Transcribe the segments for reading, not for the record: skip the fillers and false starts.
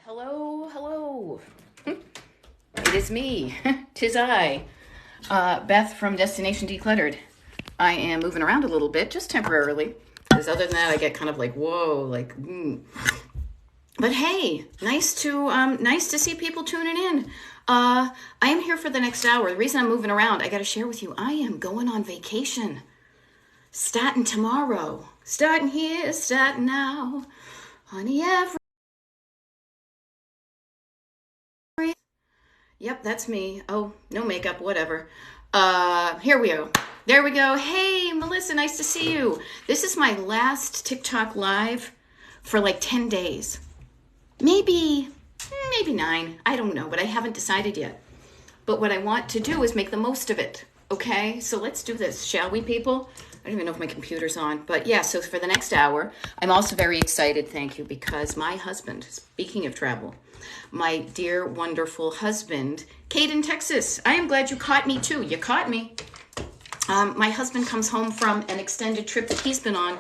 Hello, hello. It is me. Tis I, Beth from Destination Decluttered. I am moving around a little bit, just temporarily, because other than that, I get kind of like, whoa, like, But hey, nice to see people tuning in. I am here for the next hour. The reason I'm moving around, I got to share with you, I am going on vacation. Starting tomorrow. Starting here, starting now. Honey, Yep, that's me. Oh, no makeup, whatever. Here we go. There we go. Hey, Melissa, nice to see you. This is my last TikTok live for like 10 days. Maybe 9. I don't know, but I haven't decided yet. But what I want to do is make the most of it. Okay, so let's do this, shall we, people? I don't even know if my computer's on. But yeah, so for the next hour, I'm also very excited, thank you, because my husband, speaking of travel, my dear, wonderful husband, Kate in Texas. I am glad you caught me too. You caught me. My husband comes home from an extended trip that he's been on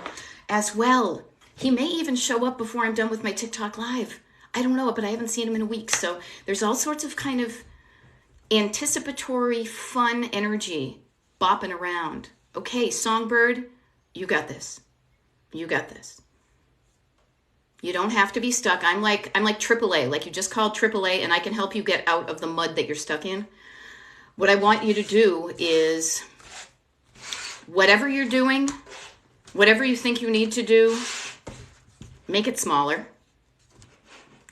as well. He may even show up before I'm done with my TikTok live. I don't know, but I haven't seen him in a week. So there's all sorts of kind of anticipatory, fun energy bopping around. Okay, Songbird, you got this. You got this. You don't have to be stuck. I'm like AAA, like you just called AAA and I can help you get out of the mud that you're stuck in. What I want you to do is whatever you're doing, whatever you think you need to do, make it smaller.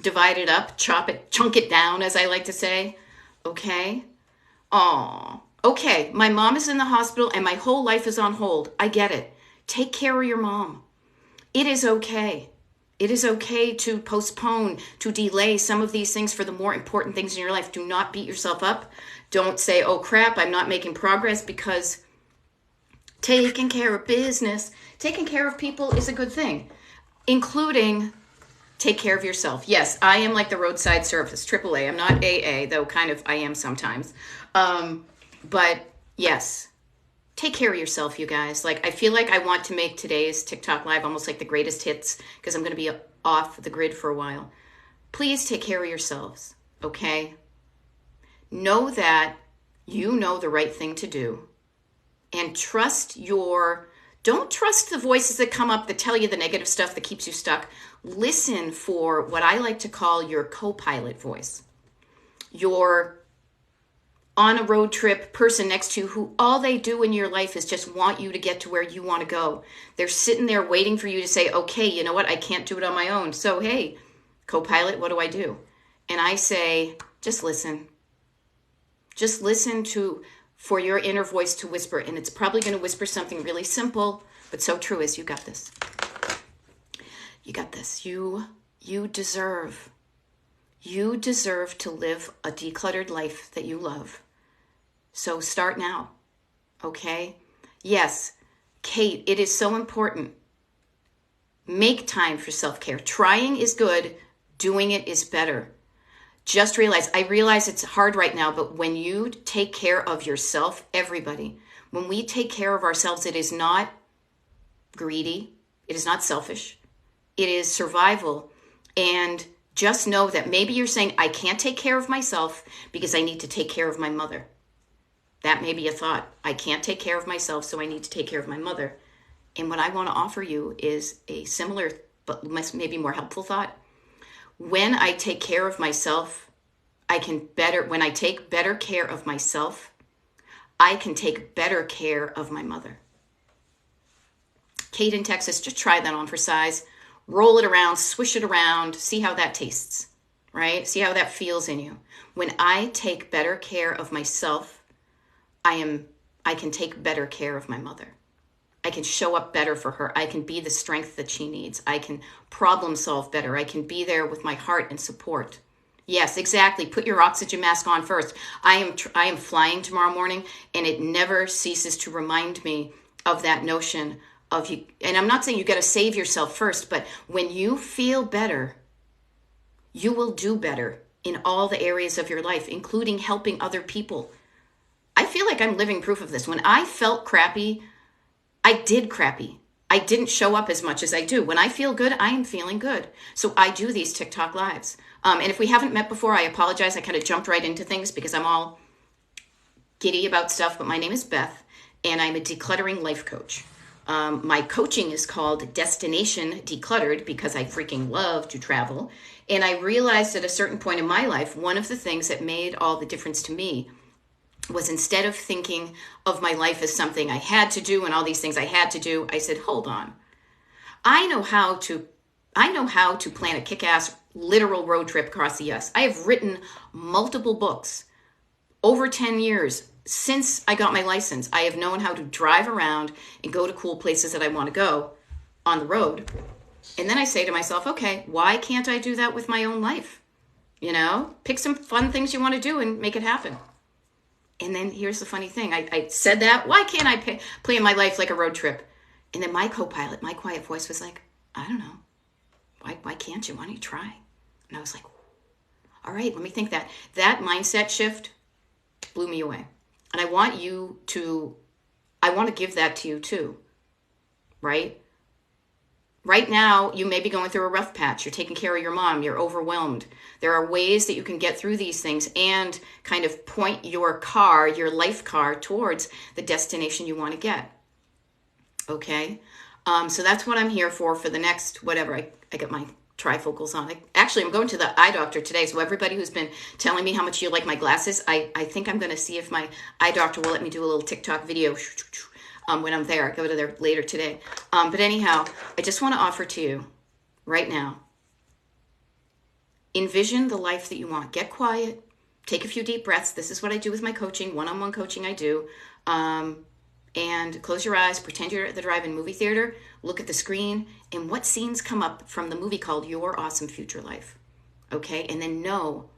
Divide it up, chop it, chunk it down, as I like to say. Okay? Aw. Okay, my mom is in the hospital and my whole life is on hold. I get it. Take care of your mom. It is okay. It is okay to postpone, to delay some of these things for the more important things in your life. Do not beat yourself up. Don't say, oh crap, I'm not making progress, because taking care of business, taking care of people is a good thing, including take care of yourself. Yes, I am like the roadside service, AAA. I'm not AA, though kind of I am sometimes. But yes, take care of yourself, you guys. Like, I feel like I want to make today's TikTok live almost like the greatest hits, because I'm going to be off the grid for a while. Please take care of yourselves, okay? Know that you know the right thing to do, and don't trust the voices that come up that tell you the negative stuff that keeps you stuck. Listen for what I like to call your co-pilot voice. Your on a road trip person next to you who all they do in your life is just want you to get to where you want to go. They're sitting there waiting for you to say, okay, you know what? I can't do it on my own. So, hey, co-pilot, what do I do? And I say, just listen. Just listen for your inner voice to whisper. And it's probably going to whisper something really simple, but so true is you got this. You got this. You deserve to live a decluttered life that you love. So start now, okay? Yes, Kate, it is so important. Make time for self-care. Trying is good. Doing it is better. I realize it's hard right now, but when you take care of yourself, everybody, when we take care of ourselves, it is not greedy. It is not selfish. It is survival. And just know that maybe you're saying, I can't take care of myself because I need to take care of my mother. That may be a thought. I can't take care of myself, so I need to take care of my mother. And what I want to offer you is a similar, but maybe more helpful thought. When I take care of myself, when I take better care of myself, I can take better care of my mother. Kate in Texas, just try that on for size. Roll it around, swish it around, see how that tastes, right? See how that feels in you. When I take better care of myself, I can take better care of my mother. I can show up better for her. I can be the strength that she needs. I can problem solve better. I can be there with my heart and support. Yes, exactly. Put your oxygen mask on first. I am flying tomorrow morning, and it never ceases to remind me of that notion of you. And I'm not saying you got to save yourself first, but when you feel better, you will do better in all the areas of your life, including helping other people. I feel like I'm living proof of this. When I felt crappy, I did crappy. I didn't show up as much as I do. When I feel good, I am feeling good. So I do these TikTok lives. And if we haven't met before, I apologize. I kind of jumped right into things because I'm all giddy about stuff. But my name is Beth, and I'm a decluttering life coach. My coaching is called Destination Decluttered because I freaking love to travel. And I realized at a certain point in my life, one of the things that made all the difference to me was instead of thinking of my life as something I had to do and all these things I had to do, I said, hold on. I know how to plan a kick-ass literal road trip across the US. I have written multiple books over 10 years since I got my license. I have known how to drive around and go to cool places that I want to go on the road. And then I say to myself, okay, why can't I do that with my own life? You know, pick some fun things you want to do and make it happen. And then here's the funny thing. I said that, why can't I plan my life like a road trip? And then my co-pilot, my quiet voice was like, I don't know. Why can't you? Why don't you try? And I was like, all right, let me think that. That mindset shift blew me away. And I want to give that to you too, right? Right now, you may be going through a rough patch. You're taking care of your mom. You're overwhelmed. There are ways that you can get through these things and kind of point your car, your life car, towards the destination you want to get. Okay? So that's what I'm here for the next, whatever. I get my trifocals on. I'm going to the eye doctor today. So everybody who's been telling me how much you like my glasses, I think I'm going to see if my eye doctor will let me do a little TikTok video when I'm there. I go to there later today. But anyhow, I just want to offer to you right now, envision the life that you want. Get quiet. Take a few deep breaths. This is what I do with my coaching, one-on-one coaching I do. And close your eyes, pretend you're at the drive-in movie theater, look at the screen, and what scenes come up from the movie called Your Awesome Future Life. Okay? And then know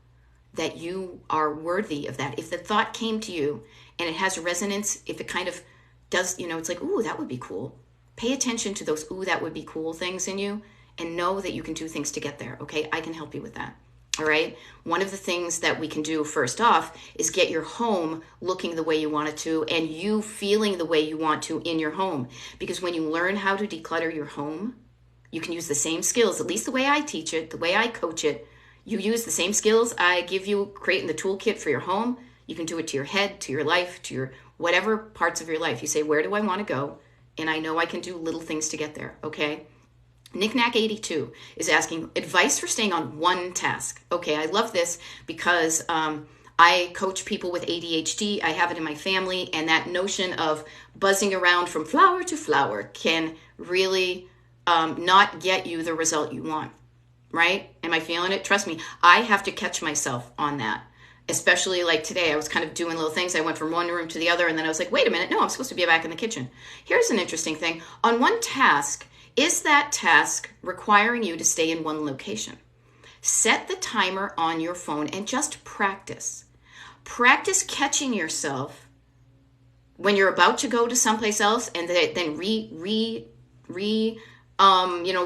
that you are worthy of that. If the thought came to you and it has resonance, if it kind of does, it's like, ooh, that would be cool. Pay attention to those, ooh, that would be cool things in you, and know that you can do things to get there. Okay? I can help you with that. All right. One of the things that we can do first off is get your home looking the way you want it to and you feeling the way you want to in your home. Because when you learn how to declutter your home, you can use the same skills, at least the way I teach it, the way I coach it. You use the same skills I give you creating the toolkit for your home. You can do it to your head, to your life, to your whatever parts of your life. You say, where do I want to go? And I know I can do little things to get there. Okay. Knickknack82 is asking advice for staying on one task. Okay, I love this because I coach people with ADHD. I have it in my family, and that notion of buzzing around from flower to flower can really not get you the result you want, right? Am I feeling it? Trust me, I have to catch myself on that. Especially like today, I was kind of doing little things. I went from one room to the other, and then I was like, wait a minute, no, I'm supposed to be back in the kitchen. Here's an interesting thing. On one task, is that task requiring you to stay in one location? Set the timer on your phone and just practice. Practice catching yourself when you're about to go to someplace else and then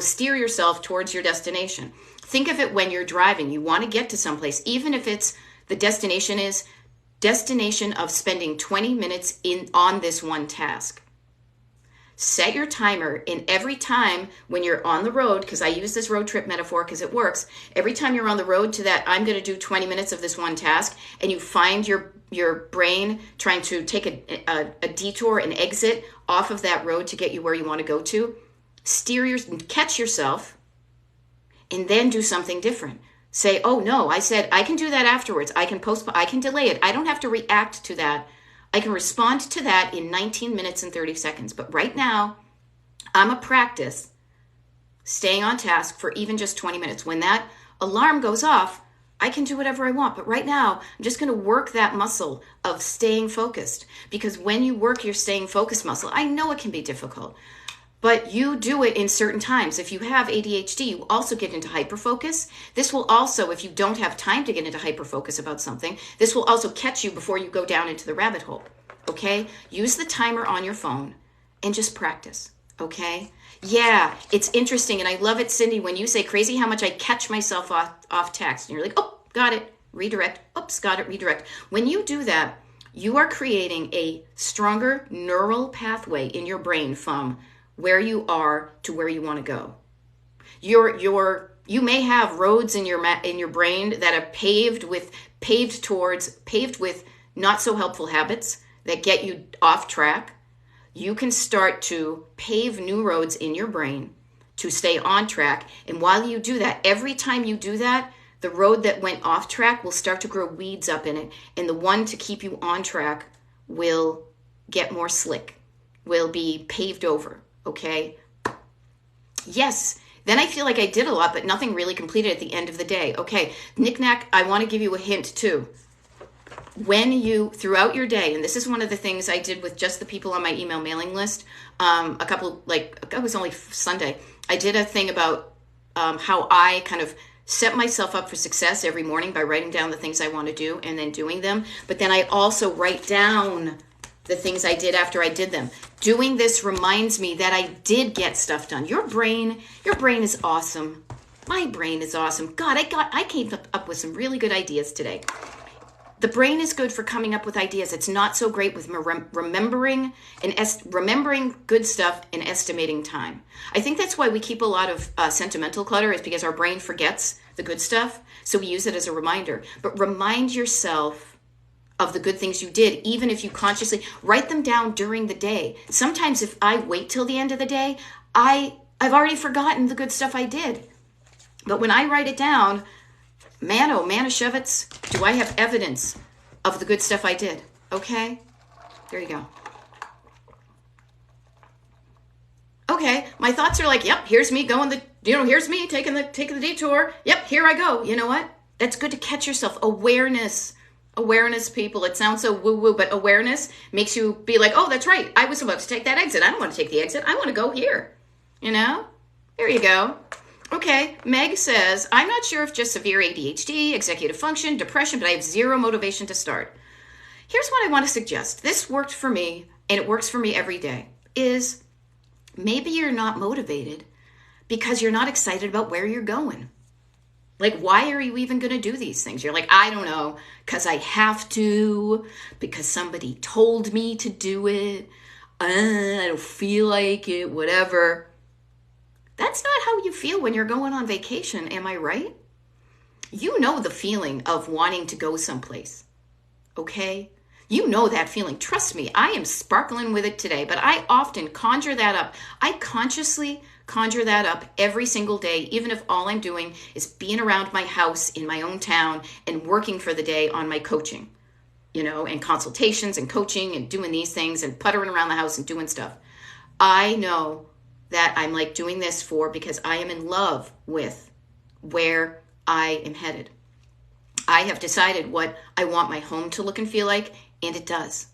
steer yourself towards your destination. Think of it when you're driving. You want to get to someplace, even if it's the destination of spending 20 minutes on this one task. Set your timer, and every time when you're on the road, because I use this road trip metaphor because it works, every time you're on the road to that, I'm going to do 20 minutes of this one task, and you find your brain trying to take a detour, an exit off of that road to get you where you want to go to, catch yourself, and then do something different. Say, oh no, I said I can do that afterwards. I can postpone, I can delay it. I don't have to react to that. I can respond to that in 19 minutes and 30 seconds. But right now, I'm a practice staying on task for even just 20 minutes. When that alarm goes off, I can do whatever I want. But right now, I'm just going to work that muscle of staying focused. Because when you work your staying focused muscle, I know it can be difficult, but you do it in certain times. If you have ADHD, you also get into hyperfocus. This will also, if you don't have time to get into hyperfocus about something, this will also catch you before you go down into the rabbit hole, okay? Use the timer on your phone and just practice, okay? Yeah, it's interesting, and I love it, Cindy, when you say crazy how much I catch myself off text, and you're like, oh, got it, redirect, oops, got it, redirect. When you do that, you are creating a stronger neural pathway in your brain from where you are to where you want to go. You may have roads in your brain that are paved with not so helpful habits that get you off track. You can start to pave new roads in your brain to stay on track. And while you do that, every time you do that, the road that went off track will start to grow weeds up in it. And the one to keep you on track will get more slick, will be paved over, okay? Yes, then I feel like I did a lot, but nothing really completed at the end of the day. Okay, knick-knack, I want to give you a hint too. When you, throughout your day, and this is one of the things I did with just the people on my email mailing list, it was only Sunday, I did a thing about how I kind of set myself up for success every morning by writing down the things I want to do and then doing them. But then I also write down the things I did after I did them. Doing this reminds me that I did get stuff done. Your brain is awesome. My brain is awesome. God, I came up with some really good ideas today. The brain is good for coming up with ideas. It's not so great with remembering good stuff and estimating time. I think that's why we keep a lot of sentimental clutter, is because our brain forgets the good stuff. So we use it as a reminder. But remind yourself of the good things you did, even if you consciously write them down during the day. Sometimes if I wait till the end of the day, I've already forgotten the good stuff I did. But when I write it down, man, oh, Manischewitz, do I have evidence of the good stuff I did? Okay, there you go. Okay, my thoughts are like, yep, here's me going here's me taking the detour. Yep, here I go. You know what? That's good to catch yourself. Awareness, people. It sounds so woo-woo, but awareness makes you be like, oh, that's right. I was about to take that exit. I don't want to take the exit. I want to go here. You know? There you go. Okay, Meg says, I'm not sure if just severe ADHD, executive function, depression, but I have zero motivation to start. Here's what I want to suggest. This worked for me, and it works for me every day, is maybe you're not motivated because you're not excited about where you're going. Like, why are you even going to do these things? You're like, I don't know, because I have to, because somebody told me to do it. I don't feel like it, whatever. That's not how you feel when you're going on vacation, am I right? You know the feeling of wanting to go someplace, okay? You know that feeling. Trust me, I am sparkling with it today, but I often conjure that up. I consciously conjure that up every single day, even if all I'm doing is being around my house in my own town and working for the day on my coaching, and consultations and coaching and doing these things and puttering around the house and doing stuff. I know that I'm like doing this because I am in love with where I am headed. I have decided what I want my home to look and feel like, and it does.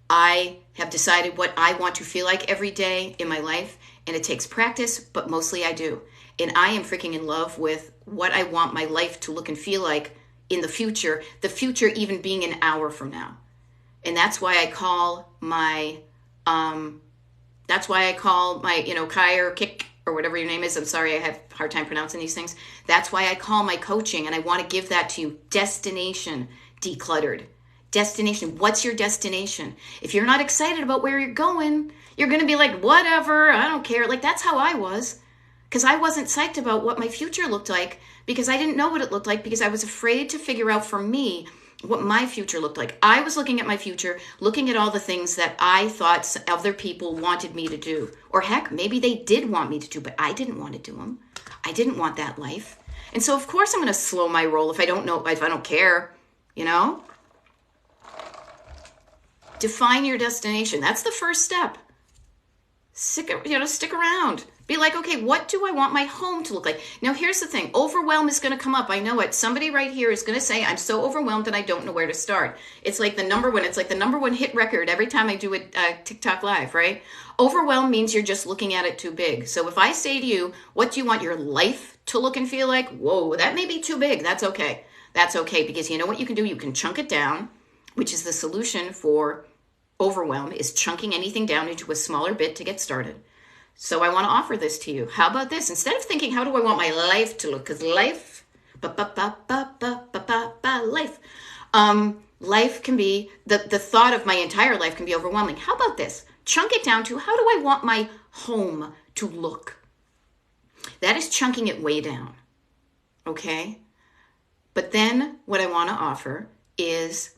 I have decided what I want to feel like every day in my life, and it takes practice, but mostly I do. And I am freaking in love with what I want my life to look and feel like in the future even being an hour from now. And that's why I call my, Kai or Kick or whatever your name is. I'm sorry, I have a hard time pronouncing these things. That's why I call my coaching, and I want to give that to you. Destination Decluttered. Destination. What's your destination? If you're not excited about where you're going, you're going to be like, whatever, I don't care. Like, that's how I was. Because I wasn't psyched about what my future looked like, because I didn't know what it looked like, because I was afraid to figure out for me what my future looked like. I was looking at my future, looking at all the things that I thought other people wanted me to do. Or heck, maybe they did want me to do, but I didn't want to do them. I didn't want that life. And so, of course, I'm going to slow my roll if I don't care, Define your destination. That's the first step. Stick around. Be like, okay, what do I want my home to look like? Now, here's the thing. Overwhelm is going to come up. I know it. Somebody right here is going to say, I'm so overwhelmed and I don't know where to start. It's like the number one hit record every time I do a TikTok live, right? Overwhelm means you're just looking at it too big. So if I say to you, what do you want your life to look and feel like? Whoa, that may be too big. That's okay. That's okay, because you know what you can do? You can chunk it down, which is the solution for overwhelm, is chunking anything down into a smaller bit to get started. So I want to offer this to you. How about this? Instead of thinking, how do I want my life to look? Because life, life can be, the thought of my entire life can be overwhelming. How about this? chunk it down to how do I want my home to look? That is chunking it way down. Okay? But then what I want to offer is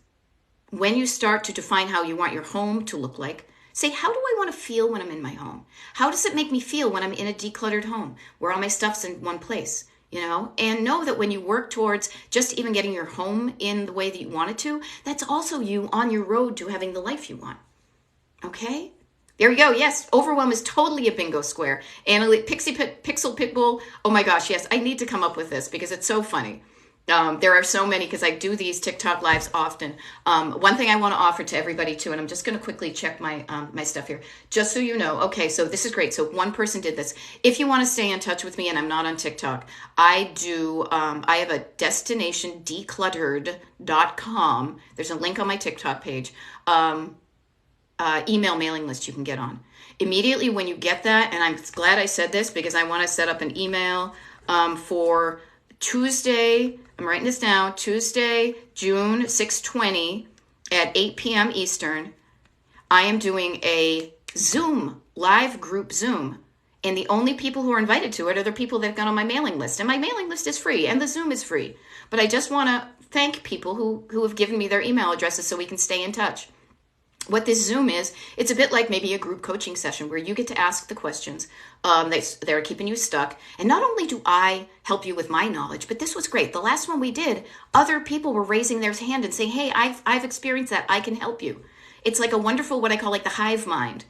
when you start to define how you want your home to look like, say, how do I want to feel when I'm in my home? How does it make me feel when I'm in a decluttered home where all my stuff's in one place? And know that when you work towards just even getting your home in the way that you want it to, that's also you on your road to having the life you want. Okay? There we go. Yes, overwhelm is totally a bingo square. Pixel Pitbull. Oh my gosh, yes, I need to come up with this because it's so funny. There are so many because I do these TikTok lives often. One thing I want to offer to everybody too, and I'm just going to quickly check my my stuff here, just so you know. Okay, so this is great. So one person did this. If you want to stay in touch with me, and I'm not on TikTok, I do. I have a destinationdecluttered.com. There's a link on my TikTok page. Email mailing list you can get on. Immediately when you get that, and I'm glad I said this because I want to set up an email for Tuesday. I'm writing this down. Tuesday, June 6/20 at 8 p.m. Eastern. I am doing a Zoom, live group Zoom. And the only people who are invited to it are the people that have gone on my mailing list. And my mailing list is free and the Zoom is free. But I just want to thank people who have given me their email addresses so we can stay in touch. What this Zoom is, it's a bit like maybe a group coaching session where you get to ask the questions that are keeping you stuck. And not only do I help you with my knowledge, but this was great. The last one we did, other people were raising their hand and saying, hey, I've experienced that. I can help you. It's like a wonderful, what I call like the hive mind,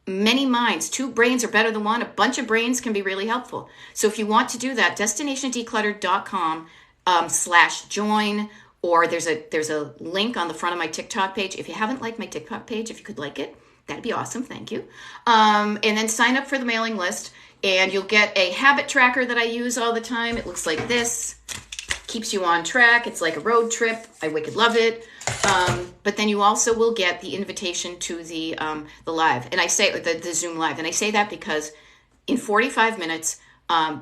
many minds, 2 brains are better than one. A bunch of brains can be really helpful. So if you want to do that, destinationdecluttered.com/join. Or there's a link on the front of my TikTok page. If you haven't liked my TikTok page, if you could like it, that'd be awesome. Thank you. And then sign up for the mailing list, and you'll get a habit tracker that I use all the time. It looks like this. Keeps you on track. It's like a road trip. I wicked love it. But then you also will get the invitation to the live, and I say the Zoom live, and I say that because in 45 minutes,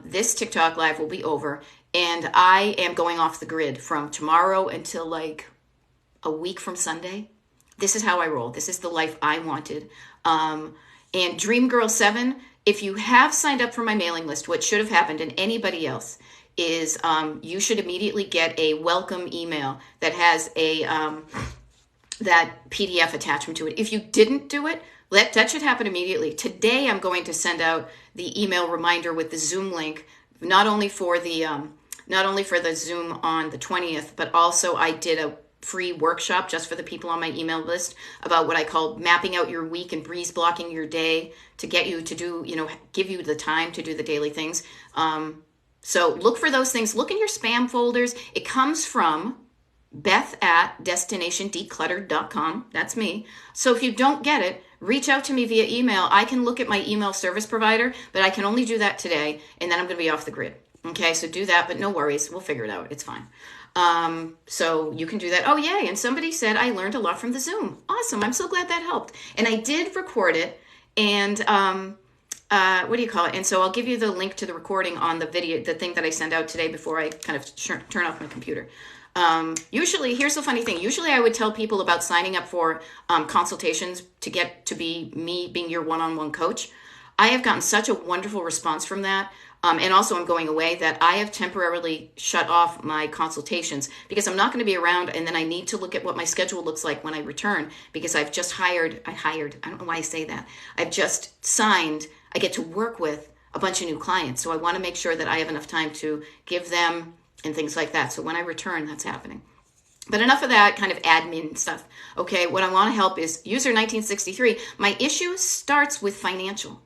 this TikTok live will be over. And I am going off the grid from tomorrow until like a week from Sunday. This is how I roll. This is the life I wanted. And Dream Girl 7, if you have signed up for my mailing list, what should have happened, and anybody else, is you should immediately get a welcome email that has that PDF attachment to it. If you didn't do it, that should happen immediately. Today, I'm going to send out the email reminder with the Zoom link, not only for the Zoom on the 20th, but also I did a free workshop just for the people on my email list about what I call mapping out your week and breeze blocking your day to get you to do, give you the time to do the daily things. So look for those things. Look in your spam folders. It comes from Beth@destinationdecluttered.com. That's me. So if you don't get it, reach out to me via email. I can look at my email service provider, but I can only do that today, and then I'm going to be off the grid. Okay, so do that, but no worries. We'll figure it out. It's fine. So you can do that. Oh, yay. And somebody said I learned a lot from the Zoom. Awesome. I'm so glad that helped. And I did record it. And what do you call it? And so I'll give you the link to the recording on the video, the thing that I send out today before I kind of turn off my computer. Usually, here's the funny thing. Usually I would tell people about signing up for consultations to get to be me being your one-on-one coach. I have gotten such a wonderful response from that. And also I'm going away that I have temporarily shut off my consultations because I'm not going to be around, and then I need to look at what my schedule looks like when I return because I've just I don't know why I say that. I've just signed, I get to work with a bunch of new clients. So I want to make sure that I have enough time to give them and things like that. So when I return, that's happening. But enough of that kind of admin stuff. Okay, what I want to help is user 1963. My issue starts with financial.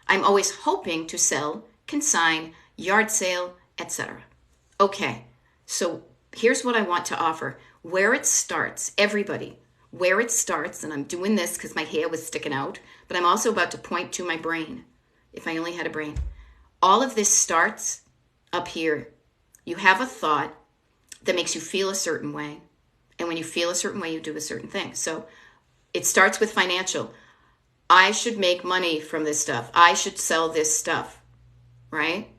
I'm always hoping to sell, consign, yard sale, etc. Okay, so here's what I want to offer. Where it starts, everybody, where it starts, and I'm doing this because my hair was sticking out, but I'm also about to point to my brain, if I only had a brain. All of this starts up here. You have a thought that makes you feel a certain way, and when you feel a certain way, you do a certain thing. So it starts with financial. I should make money from this stuff. I should sell this stuff. Right?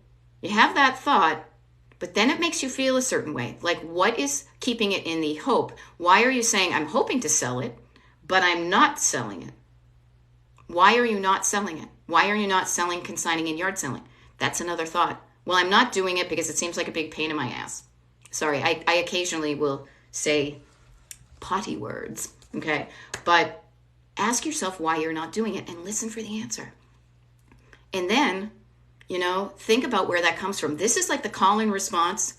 You have that thought, but then it makes you feel a certain way. Like, what is keeping it in the hope? Why are you saying, I'm hoping to sell it, but I'm not selling it? Why are you not selling it? Why are you not selling, consigning, and yard selling? That's another thought. Well, I'm not doing it because it seems like a big pain in my ass. Sorry, I occasionally will say potty words, okay? But ask yourself why you're not doing it and listen for the answer. And then, think about where that comes from. This is like the call and response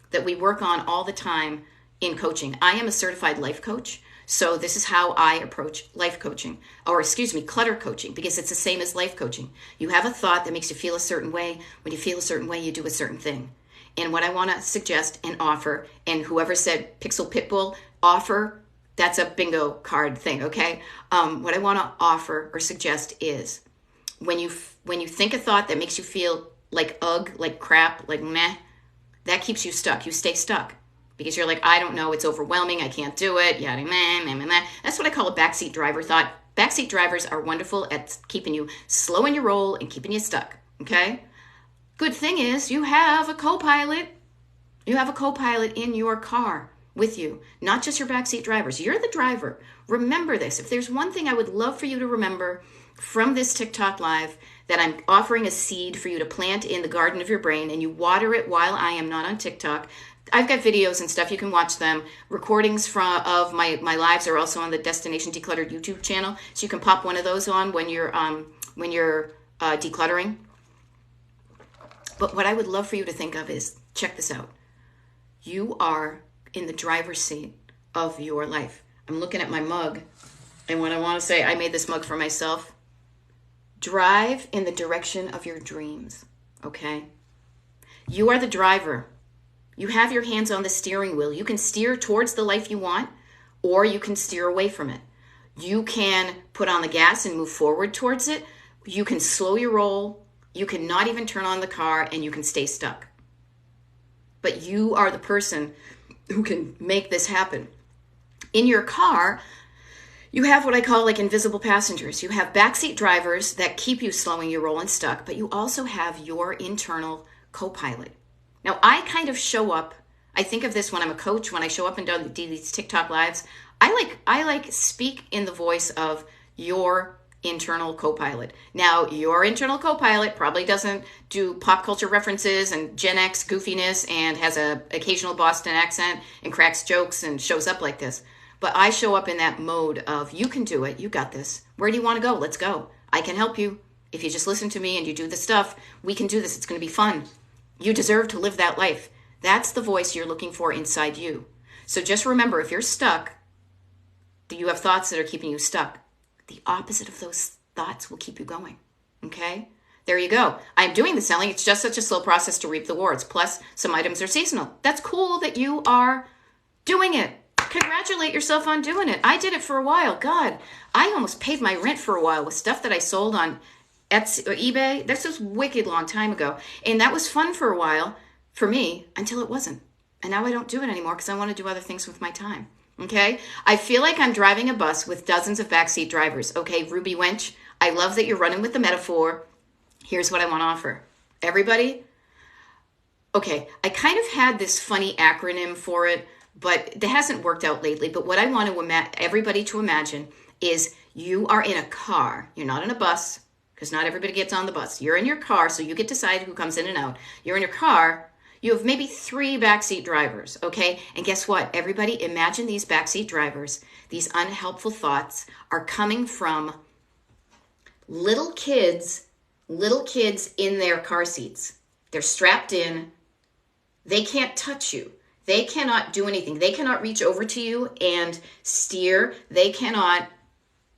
that we work on all the time in coaching. I am a certified life coach. So this is how I approach life coaching, clutter coaching, because it's the same as life coaching. You have a thought that makes you feel a certain way. When you feel a certain way, you do a certain thing. And what I want to suggest and offer, and whoever said Pixel Pitbull offer, that's a bingo card thing, okay? What I want to offer or suggest is when you think a thought that makes you feel like ugh, like crap, like meh, that keeps you stuck. You stay stuck. Because you're like, I don't know, it's overwhelming, I can't do it, yada, meh, meh, meh, meh. That's what I call a backseat driver thought. Backseat drivers are wonderful at keeping you slow in your roll and keeping you stuck, okay? Good thing is you have a co-pilot. You have a co-pilot in your car with you, not just your backseat drivers. You're the driver. Remember this. If there's one thing I would love for you to remember from this TikTok live, that I'm offering a seed for you to plant in the garden of your brain, and you water it while I am not on TikTok. I've got videos and stuff. You can watch them. Recordings of my lives are also on the Destination Decluttered YouTube channel, so you can pop one of those on when you're decluttering. But what I would love for you to think of is, check this out. You are in the driver's seat of your life. I'm looking at my mug, and what I want to say, I made this mug for myself. Drive in the direction of your dreams, okay? You are the driver. You have your hands on the steering wheel. You can steer towards the life you want, or you can steer away from it. You can put on the gas and move forward towards it. You can slow your roll. You can not even turn on the car, and you can stay stuck. But you are the person who can make this happen. In your car, you have what I call like invisible passengers. You have backseat drivers that keep you slowing your roll and stuck, but you also have your internal co-pilot. Now, I kind of show up, I think of this when I'm a coach, when I show up and do these TikTok lives, I like speak in the voice of your internal co-pilot. Now, your internal co-pilot probably doesn't do pop culture references and Gen X goofiness and has a occasional Boston accent and cracks jokes and shows up like this. But I show up in that mode of, you can do it, you got this. Where do you want to go? Let's go. I can help you. If you just listen to me and you do the stuff, we can do this. It's going to be fun. You deserve to live that life. That's the voice you're looking for inside you. So just remember, if you're stuck, do you have thoughts that are keeping you stuck? The opposite of those thoughts will keep you going. Okay? There you go. I'm doing the selling. It's just such a slow process to reap the rewards. Plus, some items are seasonal. That's cool that you are doing it. Congratulate yourself on doing it. I did it for a while. God, I almost paid my rent for a while with stuff that I sold on Etsy or eBay. This was wicked long time ago. And that was fun for a while for me until it wasn't. And now I don't do it anymore because I want to do other things with my time. Okay? I feel like I'm driving a bus with dozens of backseat drivers. Okay, Ruby Wench, I love that you're running with the metaphor. Here's what I want to offer. Everybody, okay, I kind of had this funny acronym for it, but it hasn't worked out lately. But what I want to everybody to imagine is you are in a car. You're not in a bus, because not everybody gets on the bus. You're in your car, so you get to decide who comes in and out. You're in your car. You have maybe 3 backseat drivers, okay? And guess what? Everybody, imagine these backseat drivers, these unhelpful thoughts are coming from little kids in their car seats. They're strapped in. They can't touch you. They cannot do anything. They cannot reach over to you and steer. They cannot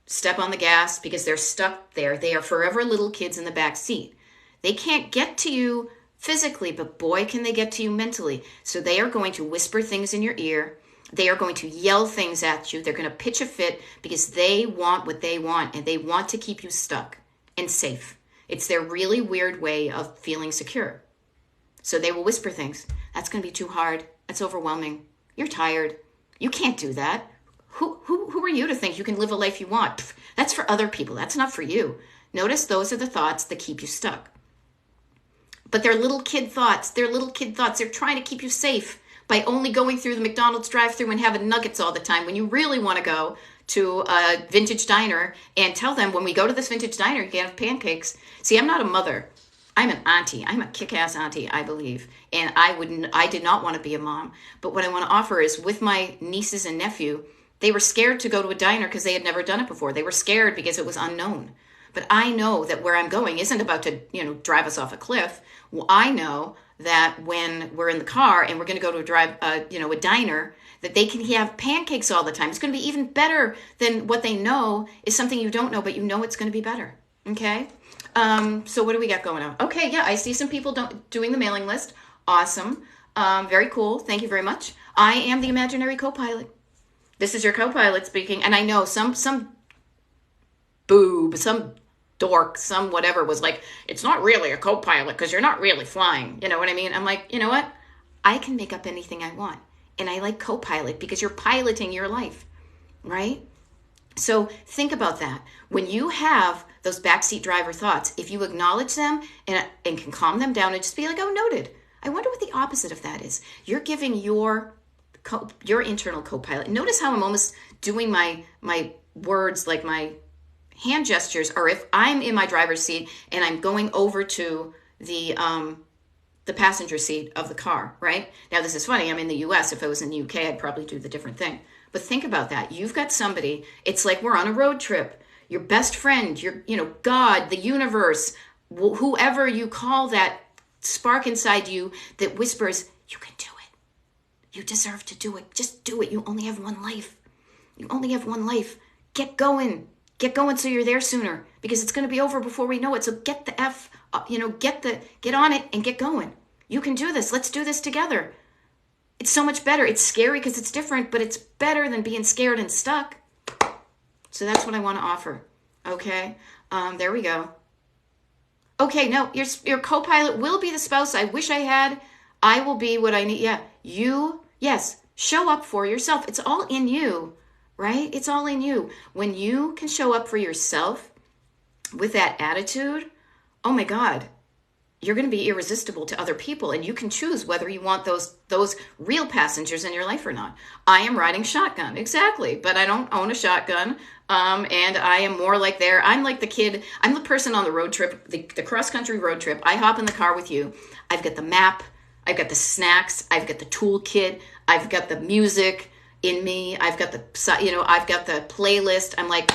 step on the gas because they're stuck there. They are forever little kids in the back seat. They can't get to you physically, but boy, can they get to you mentally. So they are going to whisper things in your ear. They are going to yell things at you. They're going to pitch a fit because they want what they want, and they want to keep you stuck and safe. It's their really weird way of feeling secure. So they will whisper things. That's going to be too hard. That's overwhelming. You're tired. You can't do that. Who are you to think you can live a life you want? Pff, that's for other people. That's not for you. Notice those are the thoughts that keep you stuck. But they're little kid thoughts. They're little kid thoughts. They're trying to keep you safe by only going through the McDonald's drive-thru and having nuggets all the time when you really want to go to a vintage diner and tell them, when we go to this vintage diner, you can have pancakes. See, I'm not a mother. I'm an auntie. I'm a kick-ass auntie, I believe. And I did not want to be a mom. But what I want to offer is, with my nieces and nephew, they were scared to go to a diner because they had never done it before. They were scared because it was unknown. But I know that where I'm going isn't about to, drive us off a cliff. Well, I know that when we're in the car and we're going to go to a diner, that they can have pancakes all the time. It's going to be even better than what they know is something you don't know, but you know it's going to be better. Okay? So what do we got going on? Okay, yeah, I see some people doing the mailing list. Awesome. Very cool. Thank you very much. I am the imaginary co-pilot. This is your co-pilot speaking. And I know some boob, some dork, some whatever was like, it's not really a co-pilot because you're not really flying. You know what I mean? I'm like, you know what? I can make up anything I want. And I like co-pilot because you're piloting your life, right? So think about that. When you have those backseat driver thoughts, if you acknowledge them and can calm them down and just be like, oh, noted. I wonder what the opposite of that is. You're giving your internal co-pilot. Notice how I'm almost doing my words, like my hand gestures, or if I'm in my driver's seat and I'm going over to the passenger seat of the car, right? Now, this is funny. I'm in the US. If I was in the UK, I'd probably do the different thing. But think about that. You've got somebody, it's like we're on a road trip. Your best friend, God, the universe, whoever you call that spark inside you that whispers, you can do it. You deserve to do it. Just do it. You only have one life. You only have one life. Get going. Get going so you're there sooner, because it's going to be over before we know it. So get the get on it and get going. You can do this. Let's do this together. It's so much better. It's scary because it's different, but it's better than being scared and stuck. So that's what I want to offer. Okay. There we go. Okay. No, your co-pilot will be the spouse I wish I had. I will be what I need. Yeah. Yes. Show up for yourself. It's all in you. Right? It's all in you. When you can show up for yourself with that attitude, oh my God, you're going to be irresistible to other people, and you can choose whether you want those real passengers in your life or not. I am riding shotgun, exactly, but I don't own a shotgun, and I am more like I'm like the kid, I'm the person on the road trip, the cross-country road trip. I hop in the car with you. I've got the map, I've got the snacks, I've got the toolkit, I've got the music in me, I've got the playlist. I'm like,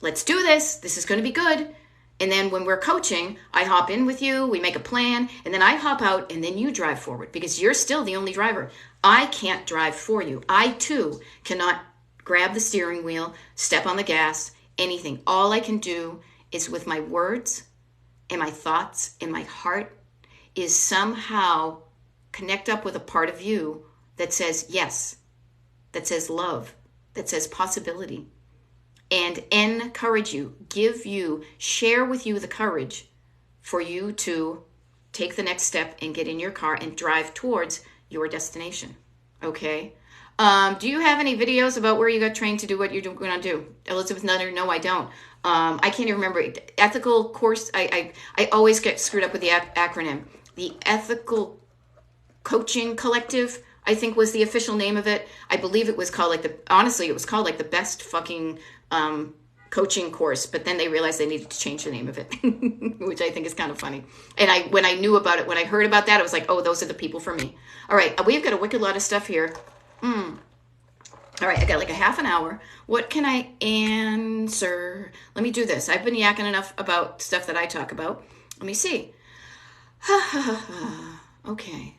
let's do this. This is going to be good. And then when we're coaching, I hop in with you, we make a plan, and then I hop out, and then you drive forward because you're still the only driver. I can't drive for you. I too cannot grab the steering wheel, step on the gas, anything. All I can do is, with my words and my thoughts and my heart, is somehow connect up with a part of you that says yes, that says love, that says possibility, and encourage you, share with you the courage for you to take the next step and get in your car and drive towards your destination. Okay? Do you have any videos about where you got trained to do what you're going to do? Elizabeth Nutter, no, I don't. I can't even remember. Ethical course, I always get screwed up with the acronym. The Ethical Coaching Collective, I think, was the official name of it. I believe it was called it was called the best fucking coaching course, but then they realized they needed to change the name of it, which I think is kind of funny. And when I knew about it, when I heard about that, I was like, oh, those are the people for me. All right, we've got a wicked lot of stuff here. All right, I got like a half an hour. What can I answer? Let me do this. I've been yakking enough about stuff that I talk about. Let me see. Okay.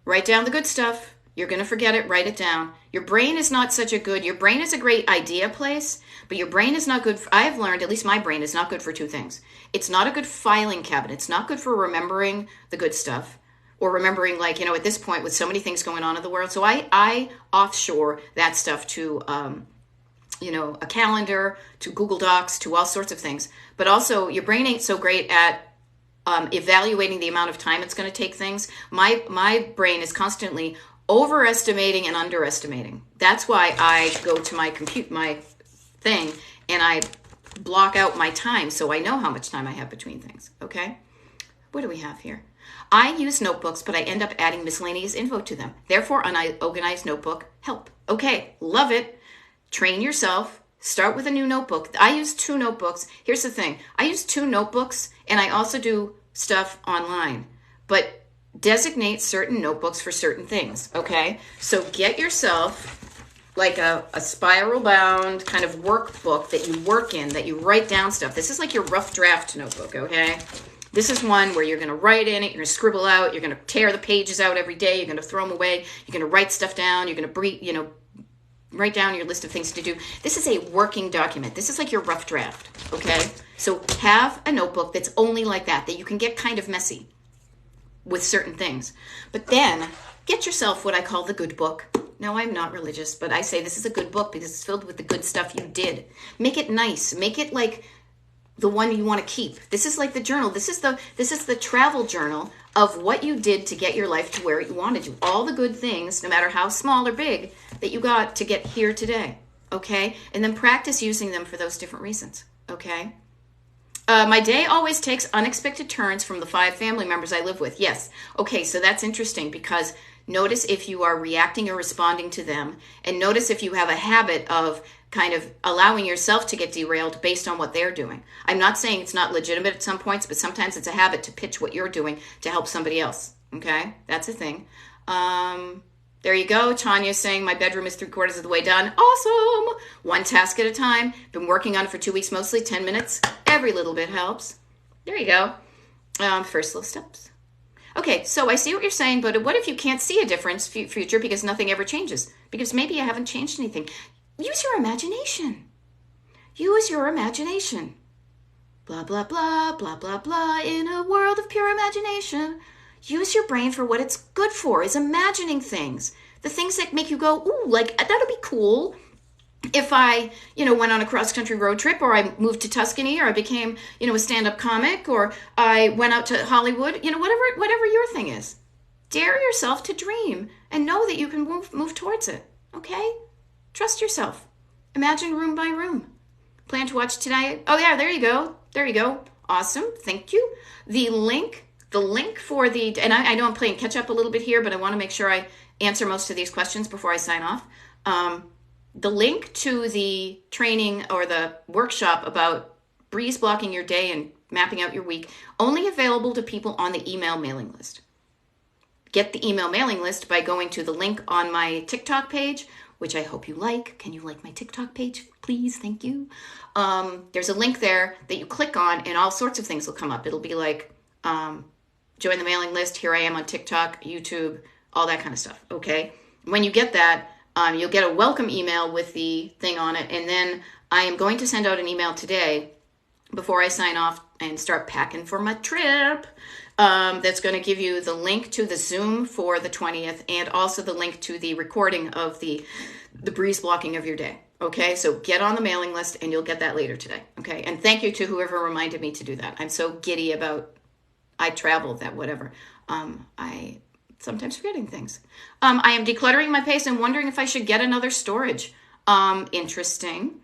Write down the good stuff. You're going to forget it. Write it down. Your brain is not your brain is a great idea place, but your brain is not good. I have learned, at least my brain is not good for two things. It's not a good filing cabinet. It's not good for remembering the good stuff, or remembering, at this point with so many things going on in the world. So I offshore that stuff to, a calendar, to Google Docs, to all sorts of things. But also your brain ain't so great at evaluating the amount of time it's going to take things. My brain is constantly overestimating and underestimating. That's why I go to my thing and I block out my time so I know how much time I have between things. Okay? What do we have here? I use notebooks, but I end up adding miscellaneous info to them. Therefore, an organized notebook help. Okay, love it. train yourself. Start with a new notebook. I use 2 notebooks. Here's the thing. I use 2 notebooks, and I also do stuff online. But designate certain notebooks for certain things, okay? So get yourself like a spiral bound kind of workbook that you work in, that you write down stuff. This is like your rough draft notebook, okay? This is one where you're going to write in it, you're going to scribble out, you're going to tear the pages out every day, you're going to throw them away, you're going to write stuff down, you're going to write down your list of things to do. This is a working document. This is like your rough draft, okay? So have a notebook that's only like that you can get kind of messy with certain things. But then get yourself what I call the good book. No, I'm not religious, but I say this is a good book because it's filled with the good stuff you did. Make it nice. Make it like the one you want to keep. This is like the journal. This is the travel journal of what you did to get your life to where you wanted to. All the good things, no matter how small or big, that you got to get here today. Okay? And then practice using them for those different reasons. Okay? My day always takes unexpected turns from the 5 family members I live with. Yes. Okay, so that's interesting because notice if you are reacting or responding to them, and notice if you have a habit of kind of allowing yourself to get derailed based on what they're doing. I'm not saying it's not legitimate at some points, but sometimes it's a habit to pitch what you're doing to help somebody else. Okay? That's a thing. There you go. Tanya's saying my bedroom is 3/4 of the way done. Awesome. 1 task at a time. Been working on it for 2 weeks, mostly 10 minutes. Every little bit helps. There you go. First little steps. Okay, so I see what you're saying, but what if you can't see a difference future because nothing ever changes? Because maybe you haven't changed anything. Use your imagination. Use your imagination. Blah, blah, blah, blah, blah, blah. In a world of pure imagination. Use your brain for what it's good for, is imagining things. The things that make you go, ooh, like, that'll be cool. If I, went on a cross-country road trip, or I moved to Tuscany, or I became, a stand-up comic, or I went out to Hollywood, whatever your thing is. Dare yourself to dream and know that you can move towards it, okay? Trust yourself. Imagine room by room. Plan to watch tonight? Oh, yeah, there you go. There you go. Awesome. Thank you. The link for and I know I'm playing catch up a little bit here, but I want to make sure I answer most of these questions before I sign off. The link to the training or the workshop about breeze blocking your day and mapping out your week, only available to people on the email mailing list. Get the email mailing list by going to the link on my TikTok page, which I hope you like. Can you like my TikTok page, please? Thank you. There's a link there that you click on and all sorts of things will come up. It'll be like, join the mailing list. Here I am on TikTok, YouTube, all that kind of stuff. Okay. When you get that, you'll get a welcome email with the thing on it. And then I am going to send out an email today before I sign off and start packing for my trip. That's going to give you the link to the Zoom for the 20th and also the link to the recording of the breeze blocking of your day. Okay, so get on the mailing list and you'll get that later today. Okay, and thank you to whoever reminded me to do that. I'm so giddy about I travel, that whatever. I sometimes forgetting things. I am decluttering my place and wondering if I should get another storage. Interesting.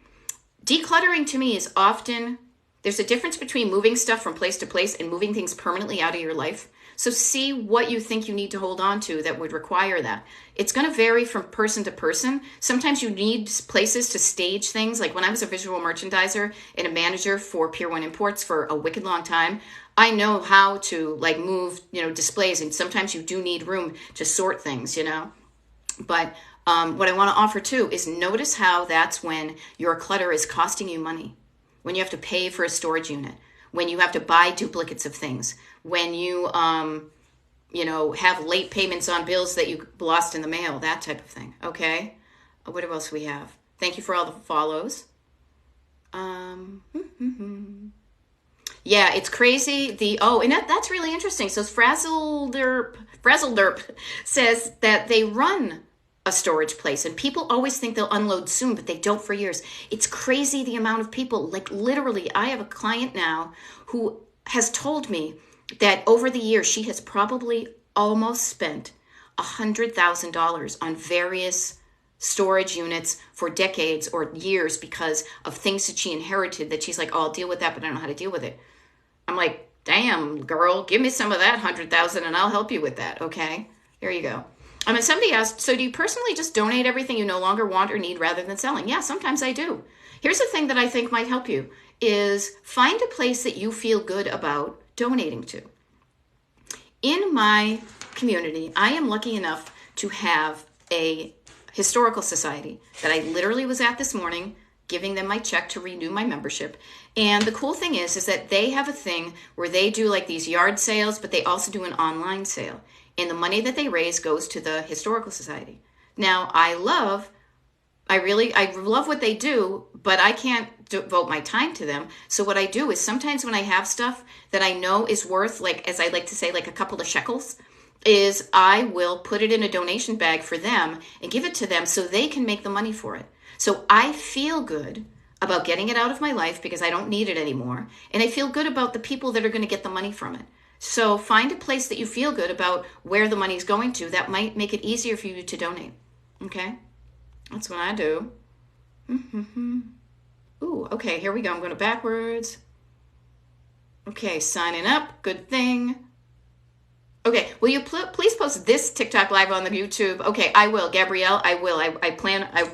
Decluttering to me is often, there's a difference between moving stuff from place to place and moving things permanently out of your life. So see what you think you need to hold on to that would require that. It's going to vary from person to person. Sometimes you need places to stage things. Like when I was a visual merchandiser and a manager for Pier 1 Imports for a wicked long time, I know how to like move, displays. And sometimes you do need room to sort things, But what I want to offer too is notice how that's when your clutter is costing you money. When you have to pay for a storage unit, when you have to buy duplicates of things, when you, have late payments on bills that you lost in the mail, that type of thing. Okay. What else we have? Thank you for all the follows. Yeah, it's crazy. And that's really interesting. So Frazzlederp says that they run a storage place and people always think they'll unload soon, but they don't for years. It's crazy the amount of people, like literally, I have a client now who has told me that over the years, she has probably almost spent $100,000 on various storage units for decades or years because of things that she inherited that she's like, oh, I'll deal with that, but I don't know how to deal with it. I'm like, damn, girl, give me some of that $100,000 and I'll help you with that. Okay, there you go. Somebody asked, so do you personally just donate everything you no longer want or need rather than selling? Yeah, sometimes I do. Here's the thing that I think might help you is find a place that you feel good about donating to. In my community, I am lucky enough to have a historical society that I literally was at this morning, giving them my check to renew my membership. And the cool thing is that they have a thing where they do like these yard sales, but they also do an online sale. And the money that they raise goes to the historical society. Now, I love what they do, but I can't devote my time to them. So what I do is sometimes when I have stuff that I know is worth, like, as I like to say, like a couple of shekels, is I will put it in a donation bag for them and give it to them so they can make the money for it. So I feel good about getting it out of my life because I don't need it anymore. And I feel good about the people that are going to get the money from it. So find a place that you feel good about where the money's going to. That might make it easier for you to donate. Okay? That's what I do. Ooh, okay, here we go. I'm going backwards. Okay, signing up. Good thing. Okay, will you please post this TikTok live on the YouTube? Okay, I will. Gabrielle, I will. I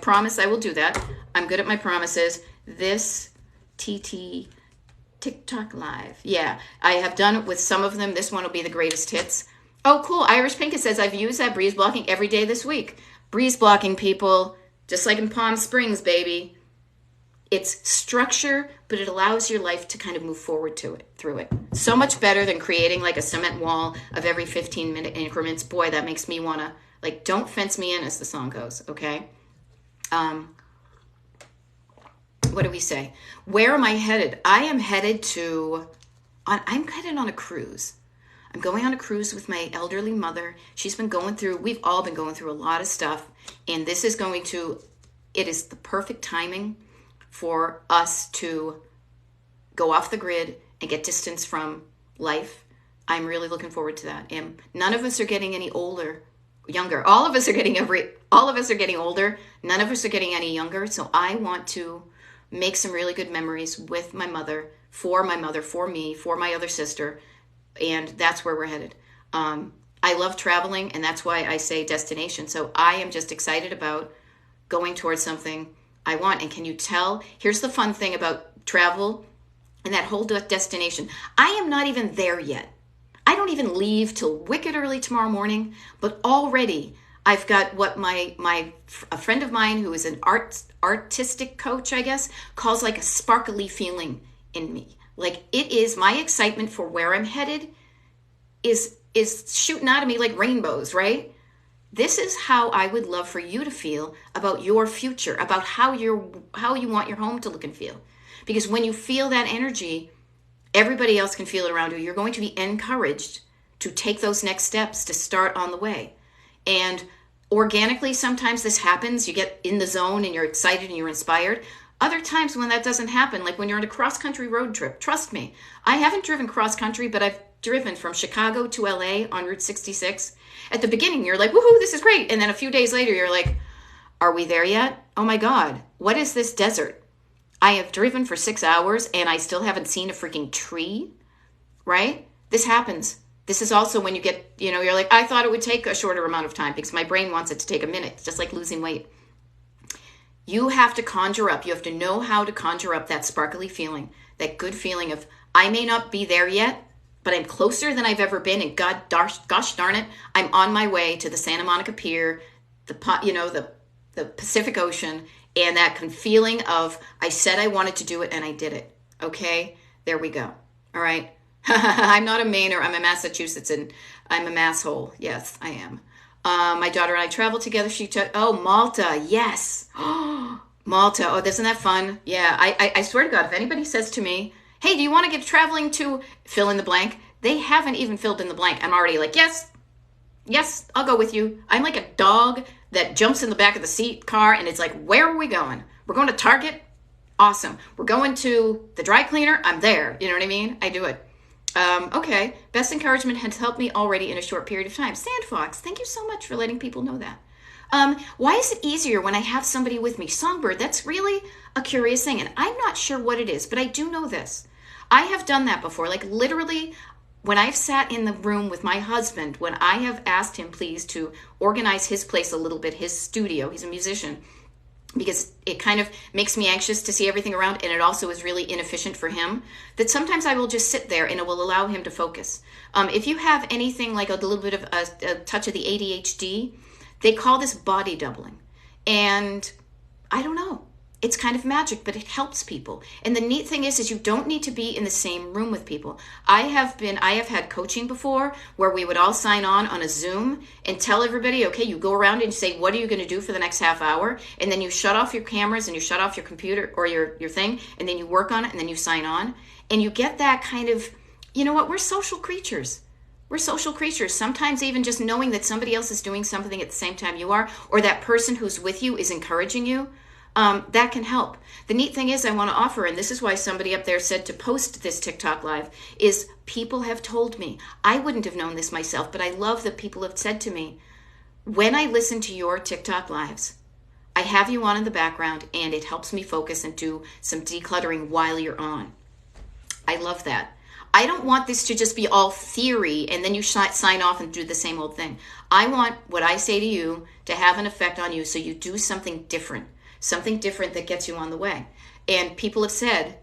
promise I will do that. I'm good at my promises. This TikTok live. Yeah, I have done it with some of them. This one will be the greatest hits. Oh, cool. Irish Pinka says, I've used that breeze blocking every day this week. Breeze blocking, people, just like in Palm Springs, baby. It's structure, but it allows your life to kind of move forward through it. So much better than creating like a cement wall of every 15-minute increments. Boy, that makes me want to, like, don't fence me in, as the song goes, okay? What do we say? Where am I headed? I'm headed on a cruise. I'm going on a cruise with my elderly mother. We've all been going through a lot of stuff. And this is it is the perfect timing for us to go off the grid and get distance from life. I'm really looking forward to that. And none of us are getting any younger. All of us are getting older. None of us are getting any younger. So I want to make some really good memories with my mother, for me, for my other sister. And that's where we're headed. I love traveling, and that's why I say destination. So I am just excited about going towards something I want. And can you tell? Here's the fun thing about travel and that whole destination. I am not even there yet. I don't even leave till wicked early tomorrow morning, but already I've got what a friend of mine who is an artistic coach, I guess, calls like a sparkly feeling in me. Like, it is my excitement for where I'm headed is shooting out of me like rainbows, right? This is how I would love for you to feel about your future, about how you want your home to look and feel. Because when you feel that energy, everybody else can feel it around you. You're going to be encouraged to take those next steps to start on the way. And organically, sometimes this happens. You get in the zone and you're excited and you're inspired. Other times when that doesn't happen, like when you're on a cross-country road trip, trust me, I haven't driven cross-country, but I've driven from Chicago to LA on Route 66. At the beginning, you're like, woohoo, this is great. And then a few days later, you're like, are we there yet? Oh my God, what is this desert? I have driven for 6 hours and I still haven't seen a freaking tree, right? This happens. This is also when you get, you're like, I thought it would take a shorter amount of time because my brain wants it to take a minute. It's just like losing weight. You have to conjure up. You have to know how to conjure up that sparkly feeling, that good feeling of, I may not be there yet, but I'm closer than I've ever been. And gosh darn it, I'm on my way to the Santa Monica Pier, the Pacific Ocean, and that feeling of, I said I wanted to do it and I did it. Okay, there we go. All right. I'm not a Mainer. I'm a Massachusetts, and I'm a masshole. Yes, I am. My daughter and I traveled together. Malta. Yes. Malta. Oh, isn't that fun? Yeah. I swear to God, if anybody says to me, hey, do you want to get traveling to fill in the blank? They haven't even filled in the blank. I'm already like, yes, I'll go with you. I'm like a dog that jumps in the back of the car and it's like, where are we going? We're going to Target. Awesome. We're going to the dry cleaner. I'm there. You know what I mean? I do it. Okay. Best encouragement has helped me already in a short period of time. Sandfox, thank you so much for letting people know that. Why is it easier when I have somebody with me? Songbird, that's really a curious thing. And I'm not sure what it is, but I do know this. I have done that before. Like literally, when I've sat in the room with my husband, when I have asked him please to organize his place a little bit, his studio, he's a musician, because it kind of makes me anxious to see everything around, and it also is really inefficient for him, that sometimes I will just sit there and it will allow him to focus. If you have anything like a little bit of a touch of the ADHD, they call this body doubling. And I don't know. It's kind of magic, but it helps people. And the neat thing is you don't need to be in the same room with people. I have had coaching before where we would all sign on a Zoom and tell everybody, okay, you go around and say, what are you going to do for the next half hour? And then you shut off your cameras and you shut off your computer or your thing, and then you work on it and then you sign on. And you get that kind of, you know what, we're social creatures. We're social creatures. Sometimes even just knowing that somebody else is doing something at the same time you are, or that person who's with you is encouraging you, that can help. The neat thing is I want to offer, and this is why somebody up there said to post this TikTok live, is people have told me, I wouldn't have known this myself, but I love that people have said to me, when I listen to your TikTok lives, I have you on in the background and it helps me focus and do some decluttering while you're on. I love that. I don't want this to just be all theory and then you sign off and do the same old thing. I want what I say to you to have an effect on you so you do something different that gets you on the way. And people have said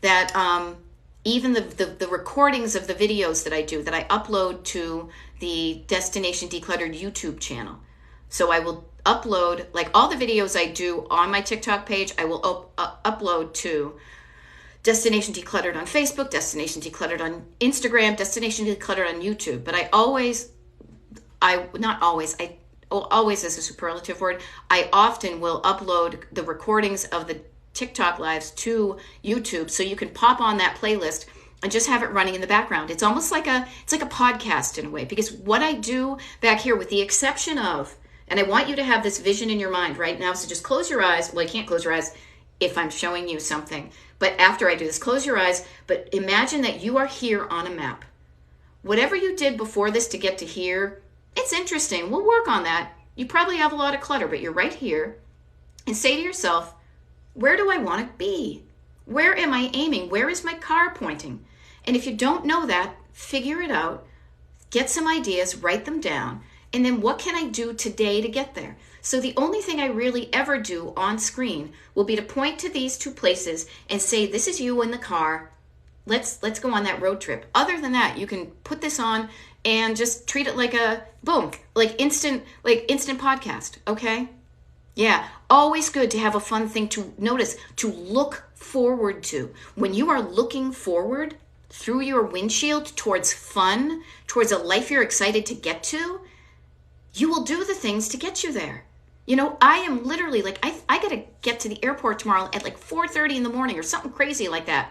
that even the recordings of the videos that I do, that I upload to the Destination Decluttered YouTube channel. So I will upload, like all the videos I do on my TikTok page, I will upload to Destination Decluttered on Facebook, Destination Decluttered on Instagram, Destination Decluttered on YouTube. But always is a superlative word, I often will upload the recordings of the TikTok lives to YouTube so you can pop on that playlist and just have it running in the background. It's almost like it's like a podcast in a way, because what I do back here, with the exception of, and I want you to have this vision in your mind right now, so just close your eyes. Well, I can't close your eyes if I'm showing you something, but after I do this, close your eyes, but imagine that you are here on a map. Whatever you did before this to get to here, it's interesting. We'll work on that. You probably have a lot of clutter, but you're right here. And say to yourself, where do I want to be? Where am I aiming? Where is my car pointing? And if you don't know that, figure it out. Get some ideas, write them down. And then what can I do today to get there? So the only thing I really ever do on screen will be to point to these two places and say, this is you in the car. Let's go on that road trip. Other than that, you can put this on and just treat it like a boom, like instant podcast, okay? Yeah, always good to have a fun thing to notice, to look forward to. When you are looking forward through your windshield towards fun, towards a life you're excited to get to, you will do the things to get you there. You know, I am literally like, I got to get to the airport tomorrow at like 4:30 in the morning or something crazy like that.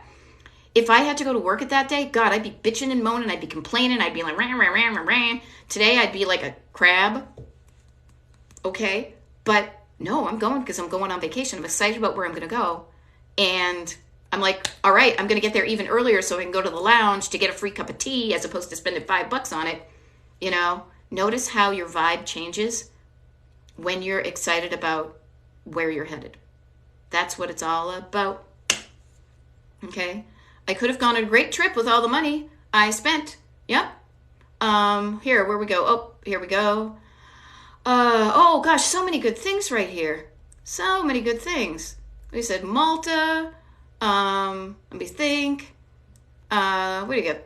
If I had to go to work at that day, God, I'd be bitching and moaning. I'd be complaining. I'd be like, ran, ran, ran, ran, ran. Today, I'd be like a crab. Okay? But no, I'm going because I'm going on vacation. I'm excited about where I'm going to go. And I'm like, all right, I'm going to get there even earlier so I can go to the lounge to get a free cup of tea as opposed to spending $5 on it. You know, notice how your vibe changes when you're excited about where you're headed. That's what it's all about. Okay? I could have gone on a great trip with all the money I spent. Yep. Here, where we go? Oh, here we go. Oh gosh, so many good things right here. So many good things. We said Malta. Let me think. Where do you go?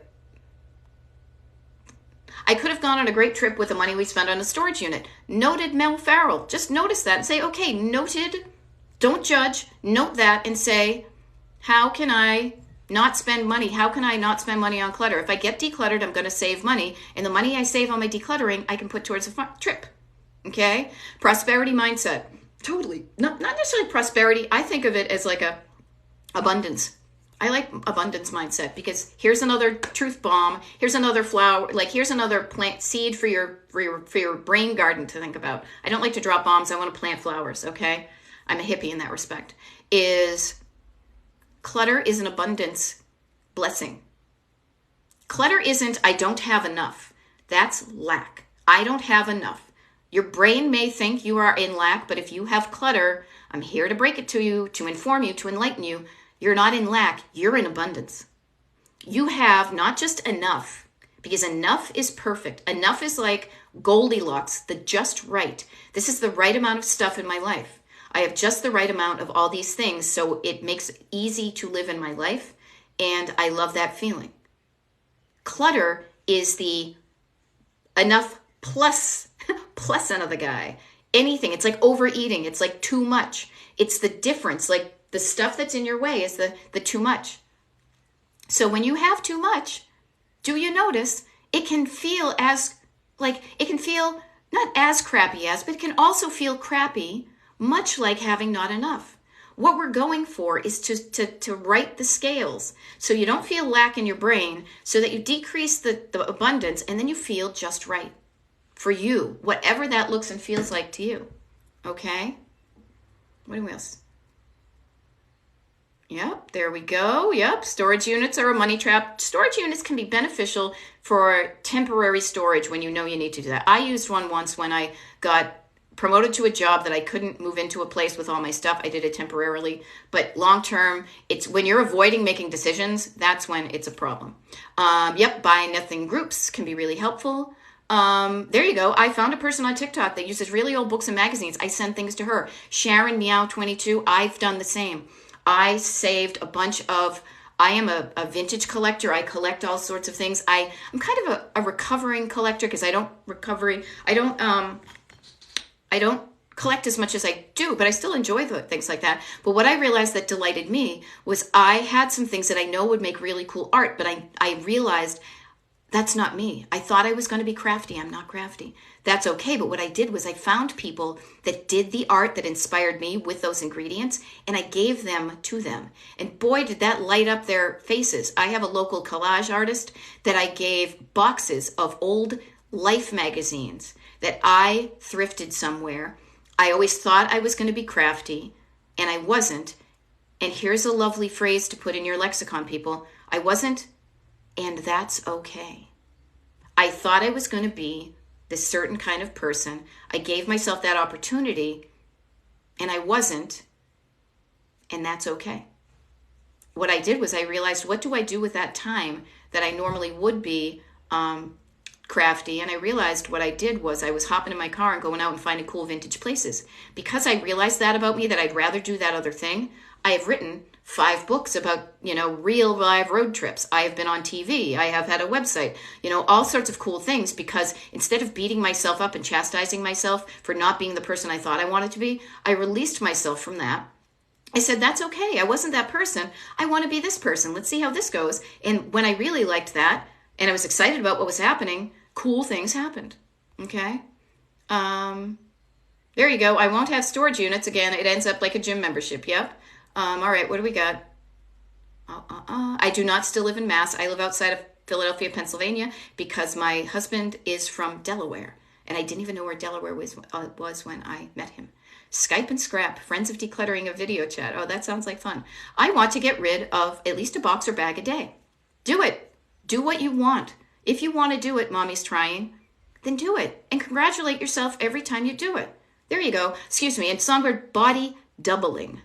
I could have gone on a great trip with the money we spent on a storage unit. Noted Mel Farrell. Just notice that and say, okay, noted. Don't judge. Note that and say, how can I not spend money? How can I not spend money on clutter? If I get decluttered, I'm going to save money. And the money I save on my decluttering, I can put towards a trip. Okay? Prosperity mindset. Totally. Not necessarily prosperity. I think of it as like a abundance. I like abundance mindset because here's another truth bomb. Here's another flower. Like here's another plant seed for your brain garden to think about. I don't like to drop bombs. I want to plant flowers. Okay? I'm a hippie in that respect. Clutter is an abundance blessing. Clutter isn't, I don't have enough. That's lack. I don't have enough. Your brain may think you are in lack, but if you have clutter, I'm here to break it to you, to inform you, to enlighten you. You're not in lack. You're in abundance. You have not just enough, because enough is perfect. Enough is like Goldilocks, the just right. This is the right amount of stuff in my life. I have just the right amount of all these things, so it makes it easy to live in my life, and I love that feeling. Clutter is the enough plus another guy. Anything. It's like overeating. It's like too much. It's the difference. Like the stuff that's in your way is the too much. So when you have too much, do you notice it can feel not as crappy as, but it can also feel crappy, much like having not enough. What we're going for is to right the scales so you don't feel lack in your brain, so that you decrease the abundance, and then you feel just right for you, whatever that looks and feels like to you. Okay? What else? Yep, there we go. Yep, storage units are a money trap. Storage units can be beneficial for temporary storage when you know you need to do that. I used one once when I got promoted to a job that I couldn't move into a place with all my stuff. I did it temporarily, but long term, it's when you're avoiding making decisions, that's when it's a problem. Yep, buy nothing groups can be really helpful. There you go. I found a person on TikTok that uses really old books and magazines. I send things to her. Sharon Meow 22. I've done the same. I saved a bunch of, I am a vintage collector. I collect all sorts of things. I'm kind of a recovering collector because I don't collect as much as I do, but I still enjoy things like that. But what I realized that delighted me was I had some things that I know would make really cool art, but I realized that's not me. I thought I was going to be crafty. I'm not crafty. That's okay. But what I did was I found people that did the art that inspired me with those ingredients, and I gave them to them. And boy, did that light up their faces. I have a local collage artist that I gave boxes of old Life magazines that I thrifted somewhere. I always thought I was going to be crafty, and I wasn't. And here's a lovely phrase to put in your lexicon, people. I wasn't, and that's okay. I thought I was going to be this certain kind of person. I gave myself that opportunity, and I wasn't, and that's okay. What I did was I realized, what do I do with that time that I normally would be crafty? And I realized what I did was I was hopping in my car and going out and finding cool vintage places. Because I realized that about me, that I'd rather do that other thing, I have written 5 books about, real live road trips. I have been on TV. I have had a website, all sorts of cool things, because instead of beating myself up and chastising myself for not being the person I thought I wanted to be, I released myself from that. I said, that's okay. I wasn't that person. I want to be this person. Let's see how this goes. And when I really liked that and I was excited about what was happening, cool things happened. Okay. There you go. I won't have storage units again. It ends up like a gym membership. Yep. All right, what do we got? I do not still live in Mass. I live outside of Philadelphia, Pennsylvania, because my husband is from Delaware, and I didn't even know where Delaware was when I met him. Skype and Scrap, friends of decluttering a video chat. Oh, that sounds like fun. I want to get rid of at least a box or bag a day. Do it. Do what you want. If you want to do it, mommy's trying, then do it. And congratulate yourself every time you do it. There you go. Excuse me. And songbird, body doubling.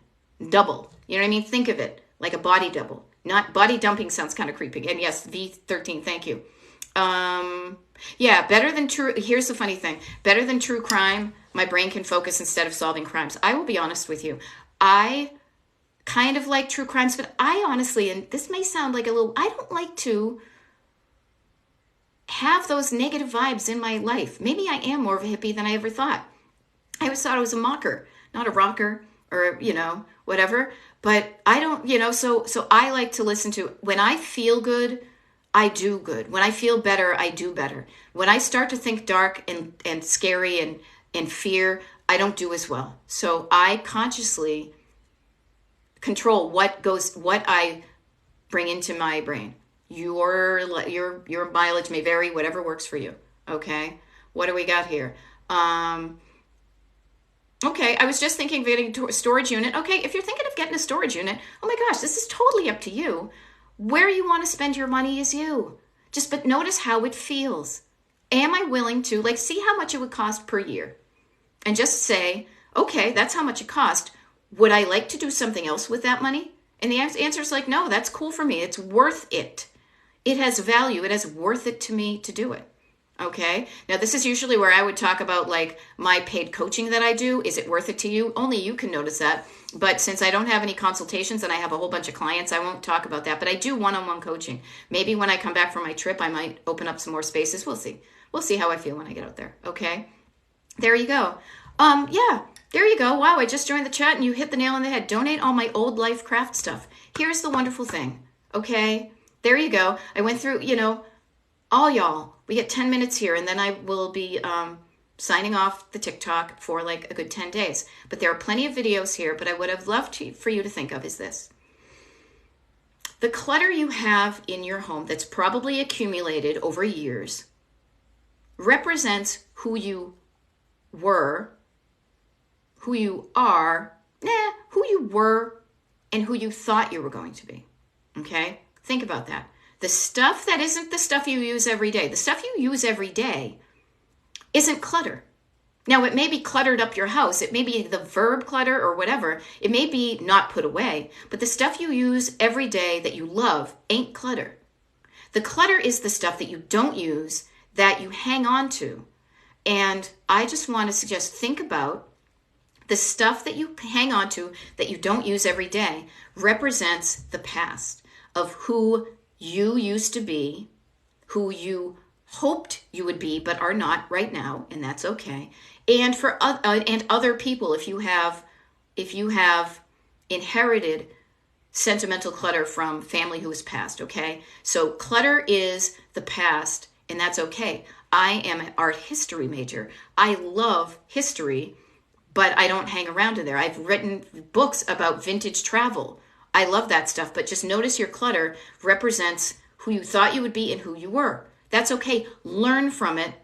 Double. You know what I mean? Think of it like a body double. Not body dumping sounds kind of creepy. And yes, V13, thank you. Yeah, better than true. Here's the funny thing. Better than true crime, my brain can focus instead of solving crimes. I will be honest with you. I kind of like true crimes, but I honestly, and this may sound like I don't like to have those negative vibes in my life. Maybe I am more of a hippie than I ever thought. I always thought I was a mocker, not a rocker, or, whatever. But I don't, so I like to listen to, when I feel good, I do good. When I feel better, I do better. When I start to think dark and scary and fear, I don't do as well. So I consciously control what I bring into my brain. Your mileage may vary, whatever works for you. Okay. What do we got here? Okay, I was just thinking of getting a storage unit. Okay, if you're thinking of getting a storage unit, oh my gosh, this is totally up to you. Where you want to spend your money is you. But notice how it feels. Am I willing to, see how much it would cost per year? And just say, okay, that's how much it cost. Would I like to do something else with that money? And the answer is no, that's cool for me. It's worth it. It has value. It has worth it to me to do it. Okay. Now, this is usually where I would talk about like my paid coaching that I do. Is it worth it to you? Only you can notice that. But since I don't have any consultations and I have a whole bunch of clients, I won't talk about that. But I do one-on-one coaching. Maybe when I come back from my trip, I might open up some more spaces. We'll see. We'll see how I feel when I get out there. Okay. There you go. Yeah, there you go. Wow, I just joined the chat and you hit the nail on the head. Donate all my old life craft stuff. Here's the wonderful thing. Okay. There you go. I went through, all y'all. We get 10 minutes here, and then I will be signing off the TikTok for like a good 10 days. But there are plenty of videos here, but I would have loved for you to think of is this. The clutter you have in your home that's probably accumulated over years represents who you were, who you are, who you were, and who you thought you were going to be. Okay? Think about that. The stuff that isn't the stuff you use every day, the stuff you use every day isn't clutter. Now, it may be cluttered up your house. It may be the verb clutter or whatever. It may be not put away. But the stuff you use every day that you love ain't clutter. The clutter is the stuff that you don't use, that you hang on to. And I just want to suggest, think about the stuff that you hang on to that you don't use every day represents the past of who you used to be, who you hoped you would be, but are not right now, and that's okay. And for and other people, if you have inherited sentimental clutter from family who has passed, okay? So clutter is the past, and that's okay. I am an art history major. I love history, but I don't hang around in there. I've written books about vintage travel. I love that stuff, but just notice your clutter represents who you thought you would be and who you were. That's okay. Learn from it.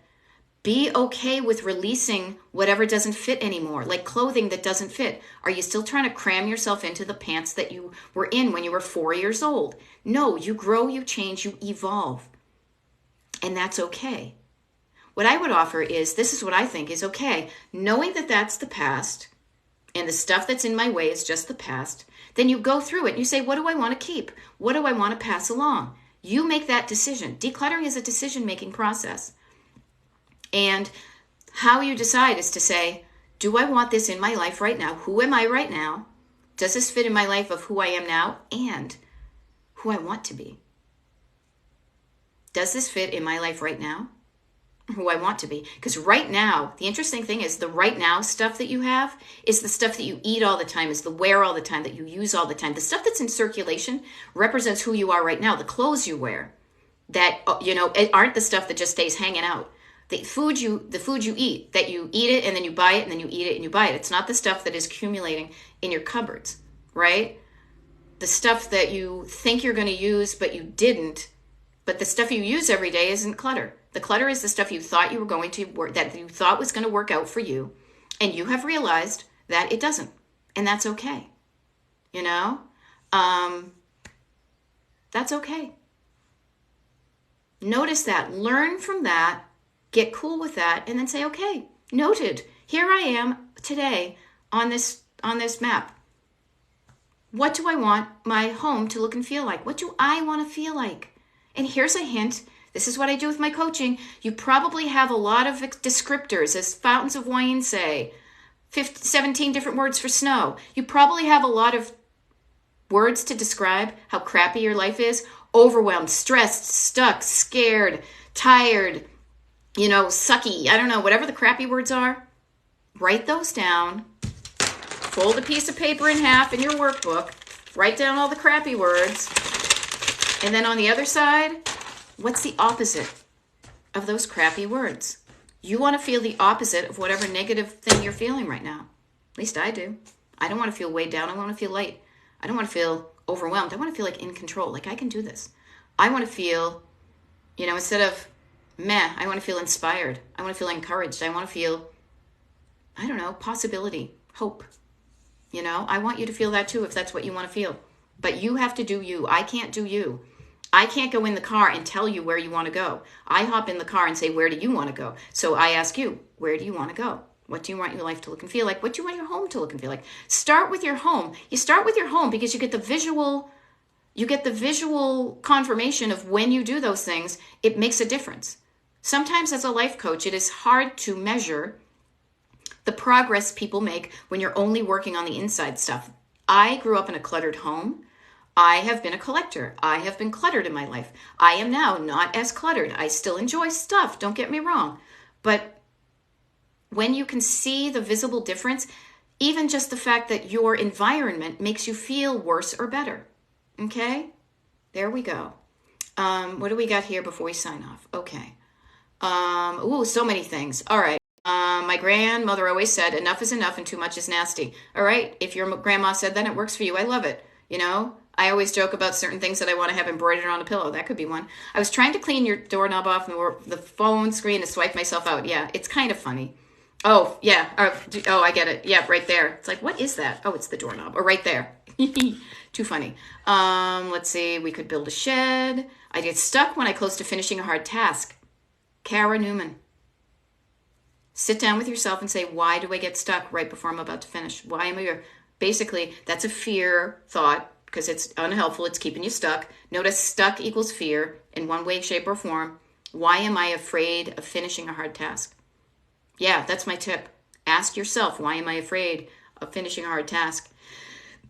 Be okay with releasing whatever doesn't fit anymore, like clothing that doesn't fit. Are you still trying to cram yourself into the pants that you were in when you were 4 years old? No, you grow, you change, you evolve. And that's okay. What I would offer is, this is what I think is okay. Knowing that that's the past and the stuff that's in my way is just the past, then you go through it and you say, what do I want to keep? What do I want to pass along? You make that decision. Decluttering is a decision-making process. And how you decide is to say, do I want this in my life right now? Who am I right now? Does this fit in my life of who I am now and who I want to be? Does this fit in my life right now? Who I want to be? Because right now, the interesting thing is the right now stuff that you have is the stuff that you eat all the time, is the wear all the time, that you use all the time. The stuff that's in circulation represents who you are right now. The clothes you wear that, aren't the stuff that just stays hanging out. The food you eat, that you eat it and then you buy it and then you eat it and you buy it. It's not the stuff that is accumulating in your cupboards, right? The stuff that you think you're going to use but you didn't, but the stuff you use every day isn't clutter. The clutter is the stuff you thought you were going to work, that you thought was going to work out for you, and you have realized that it doesn't, and that's okay. That's okay. Notice that, learn from that, get cool with that, and then say, okay, noted. Here I am today on this map. What do I want my home to look and feel like? What do I want to feel like? And here's a hint. This is what I do with my coaching. You probably have a lot of descriptors, as Fountains of Wayne say, 17 different words for snow. You probably have a lot of words to describe how crappy your life is. Overwhelmed, stressed, stuck, scared, tired, sucky. I don't know, whatever the crappy words are. Write those down. Fold a piece of paper in half in your workbook. Write down all the crappy words. And then on the other side, what's the opposite of those crappy words? You want to feel the opposite of whatever negative thing you're feeling right now. At least I do. I don't want to feel weighed down. I want to feel light. I don't want to feel overwhelmed. I want to feel like in control, like I can do this. I want to feel, instead of meh, I want to feel inspired. I want to feel encouraged. I want to feel, possibility, hope. I want you to feel that too if that's what you want to feel. But you have to do you. I can't do you. I can't go in the car and tell you where you want to go. I hop in the car and say, where do you want to go? So I ask you, where do you want to go? What do you want your life to look and feel like? What do you want your home to look and feel like? Start with your home. You start with your home because you get the visual, you get the visual confirmation of when you do those things, it makes a difference. Sometimes as a life coach, it is hard to measure the progress people make when you're only working on the inside stuff. I grew up in a cluttered home. I have been a collector. I have been cluttered in my life. I am now not as cluttered. I still enjoy stuff, don't get me wrong. But when you can see the visible difference, even just the fact that your environment makes you feel worse or better. Okay? There we go. What do we got here before we sign off? Okay. So many things. All right. My grandmother always said, enough is enough and too much is nasty. All right. If your grandma said that, it works for you. I love it. You know, I always joke about certain things that I want to have embroidered on a pillow. That could be one. I was trying to clean your doorknob off the phone screen to swipe myself out. Yeah, it's kind of funny. Oh, yeah. Oh, I get it. Yeah, right there. It's like, what is that? Oh, it's the doorknob. Or right there. Too funny. Let's see. We could build a shed. I get stuck when I close to finishing a hard task. Kara Newman. Sit down with yourself and say, why do I get stuck right before I'm about to finish? Why am I here? Basically, that's a fear thought because it's unhelpful. It's keeping you stuck. Notice stuck equals fear in one way, shape, or form. Why am I afraid of finishing a hard task? Yeah, that's my tip. Ask yourself, why am I afraid of finishing a hard task?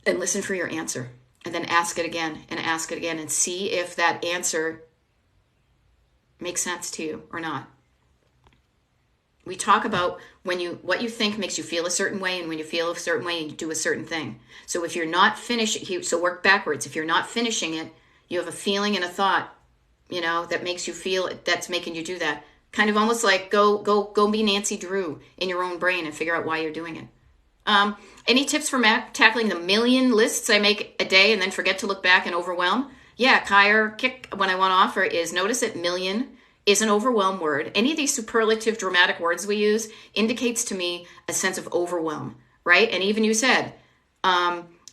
And listen for your answer. And then ask it again and see if that answer makes sense to you or not. We talk about what you think makes you feel a certain way, and when you feel a certain way, you do a certain thing. So if you're not finishing, so work backwards. If you're not finishing it, you have a feeling and a thought, that makes you feel, that's making you do that. Kind of almost like go be Nancy Drew in your own brain and figure out why you're doing it. Any tips for tackling the million lists I make a day and then forget to look back and overwhelm? Yeah, kick when I want to offer is notice that million is an overwhelm word. Any of these superlative dramatic words we use indicates to me a sense of overwhelm, right? And even you said,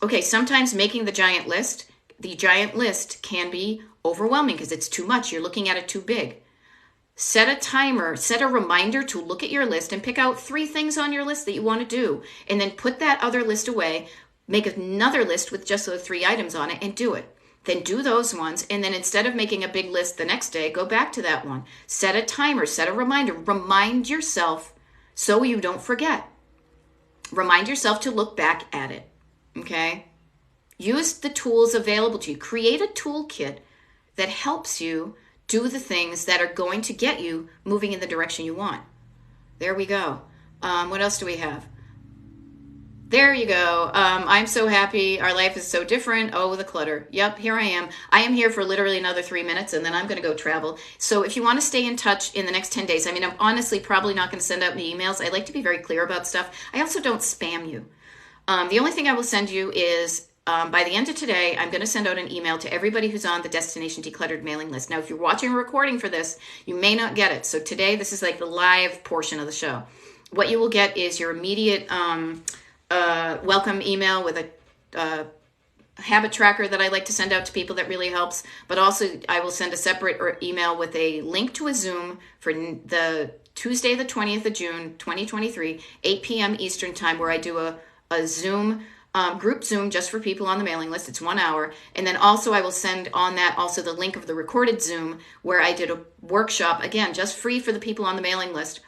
okay, sometimes making the giant list can be overwhelming because it's too much. You're looking at it too big. Set a timer, set a reminder to look at your list and pick out 3 things on your list that you want to do. And then put that other list away, make another list with just those 3 items on it and do it. Then do those ones. And then instead of making a big list the next day, go back to that one. Set a timer, set a reminder. Remind yourself so you don't forget. Remind yourself to look back at it. Okay? Use the tools available to you. Create a toolkit that helps you do the things that are going to get you moving in the direction you want. There we go. What else do we have? There you go. I'm so happy. Our life is so different. Oh, the clutter. Yep, here I am. I am here for literally another 3 minutes, and then I'm going to go travel. So if you want to stay in touch in the next 10 days, I'm honestly probably not going to send out any emails. I like to be very clear about stuff. I also don't spam you. The only thing I will send you is by the end of today, I'm going to send out an email to everybody who's on the Destination Decluttered mailing list. Now, if you're watching a recording for this, you may not get it. So today, this is like the live portion of the show. What you will get is your immediate welcome email with a habit tracker that I like to send out to people that really helps. But also, I will send a separate email with a link to a Zoom for the Tuesday, the 20th of June, 2023, 8 p.m. Eastern time, where I do a Zoom group Zoom just for people on the mailing list. It's 1 hour. And then also I will send on that also the link of the recorded Zoom where I did a workshop, again, just free for the people on the mailing list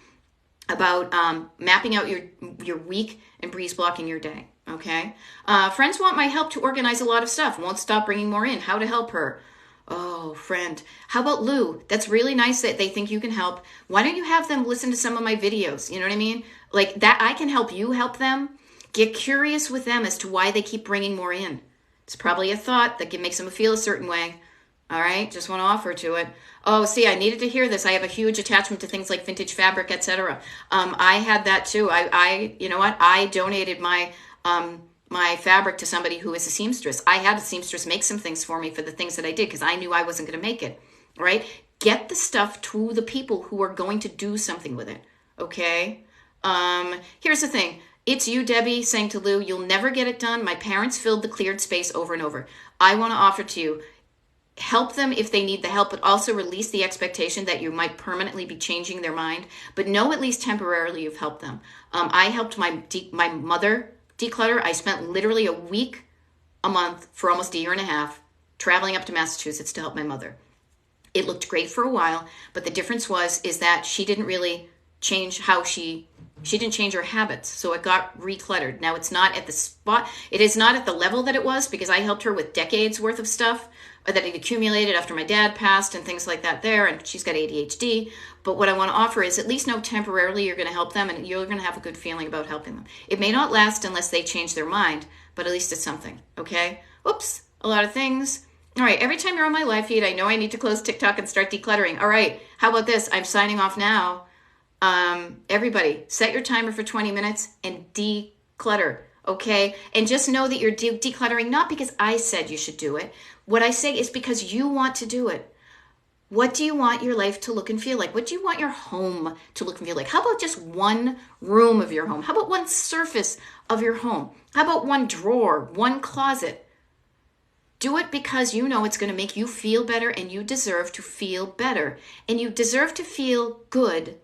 about mapping out your week and breeze blocking your day. Okay. Friends want my help to organize a lot of stuff. Won't stop bringing more in. How to help her. Oh, friend. How about Lou? That's really nice that they think you can help. Why don't you have them listen to some of my videos? You know what I mean? Like that, I can help you help them. Get curious with them as to why they keep bringing more in. It's probably a thought that makes them feel a certain way. All right, just want to offer to it. Oh, see, I needed to hear this. I have a huge attachment to things like vintage fabric, etc. I had that too. You know what? I donated my my fabric to somebody who is a seamstress. I had a seamstress make some things for me for the things that I did because I knew I wasn't going to make it. Right? Get the stuff to the people who are going to do something with it. Okay. Here's the thing. It's you, Debbie, saying to Lou, you'll never get it done. My parents filled the cleared space over and over. I want to offer to you, help them if they need the help, but also release the expectation that you might permanently be changing their mind. But know at least temporarily you've helped them. I helped my mother declutter. I spent literally a week, a month for almost a year and a half traveling up to Massachusetts to help my mother. It looked great for a while, but the difference is that she didn't really change how she didn't change her habits. So it got recluttered. Now it's not at the spot. It is not at the level that it was, because I helped her with decades worth of stuff that had accumulated after my dad passed and things like that there. And she's got ADHD. But what I want to offer is at least know temporarily you're going to help them, and you're going to have a good feeling about helping them. It may not last unless they change their mind, but at least it's something. Okay. Oops. A lot of things. All right. Every time you're on my live feed, I know I need to close TikTok and start decluttering. All right. How about this? I'm signing off now. Everybody, set your timer for 20 minutes and declutter, okay? And just know that you're decluttering not because I said you should do it. What I say is because you want to do it. What do you want your life to look and feel like? What do you want your home to look and feel like? How about just one room of your home? How about one surface of your home? How about one drawer, one closet? Do it because you know it's going to make you feel better, and you deserve to feel better. And you deserve to feel good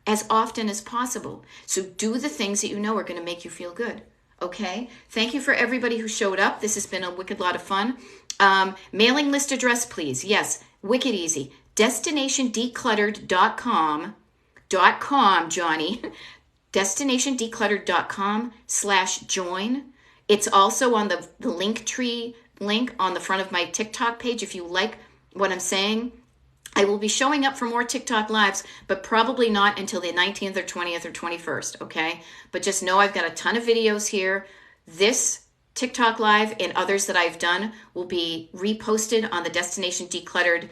as often as possible. So do the things that you know are going to make you feel good. Okay? Thank you for everybody who showed up. This has been a wicked lot of fun. Mailing list address, please. Yes, wicked easy. DestinationDecluttered.com, Johnny. DestinationDecluttered.com/join. It's also on the Linktree link on the front of my TikTok page. If you like what I'm saying, I will be showing up for more TikTok lives, but probably not until the 19th or 20th or 21st, okay? But just know I've got a ton of videos here. This TikTok live and others that I've done will be reposted on the Destination Decluttered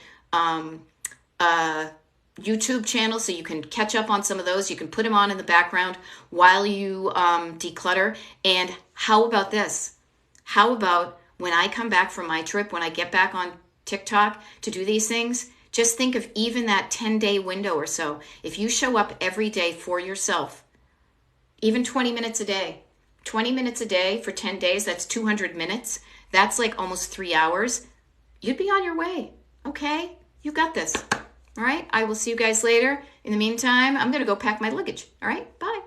YouTube channel, so you can catch up on some of those. You can put them on in the background while you declutter. And how about this? How about when I come back from my trip, when I get back on TikTok to do these things, just think of even that 10-day window or so. If you show up every day for yourself, even 20 minutes a day, 20 minutes a day for 10 days, that's 200 minutes. That's like almost 3 hours. You'd be on your way. Okay? You got this. All right? I will see you guys later. In the meantime, I'm going to go pack my luggage. All right? Bye.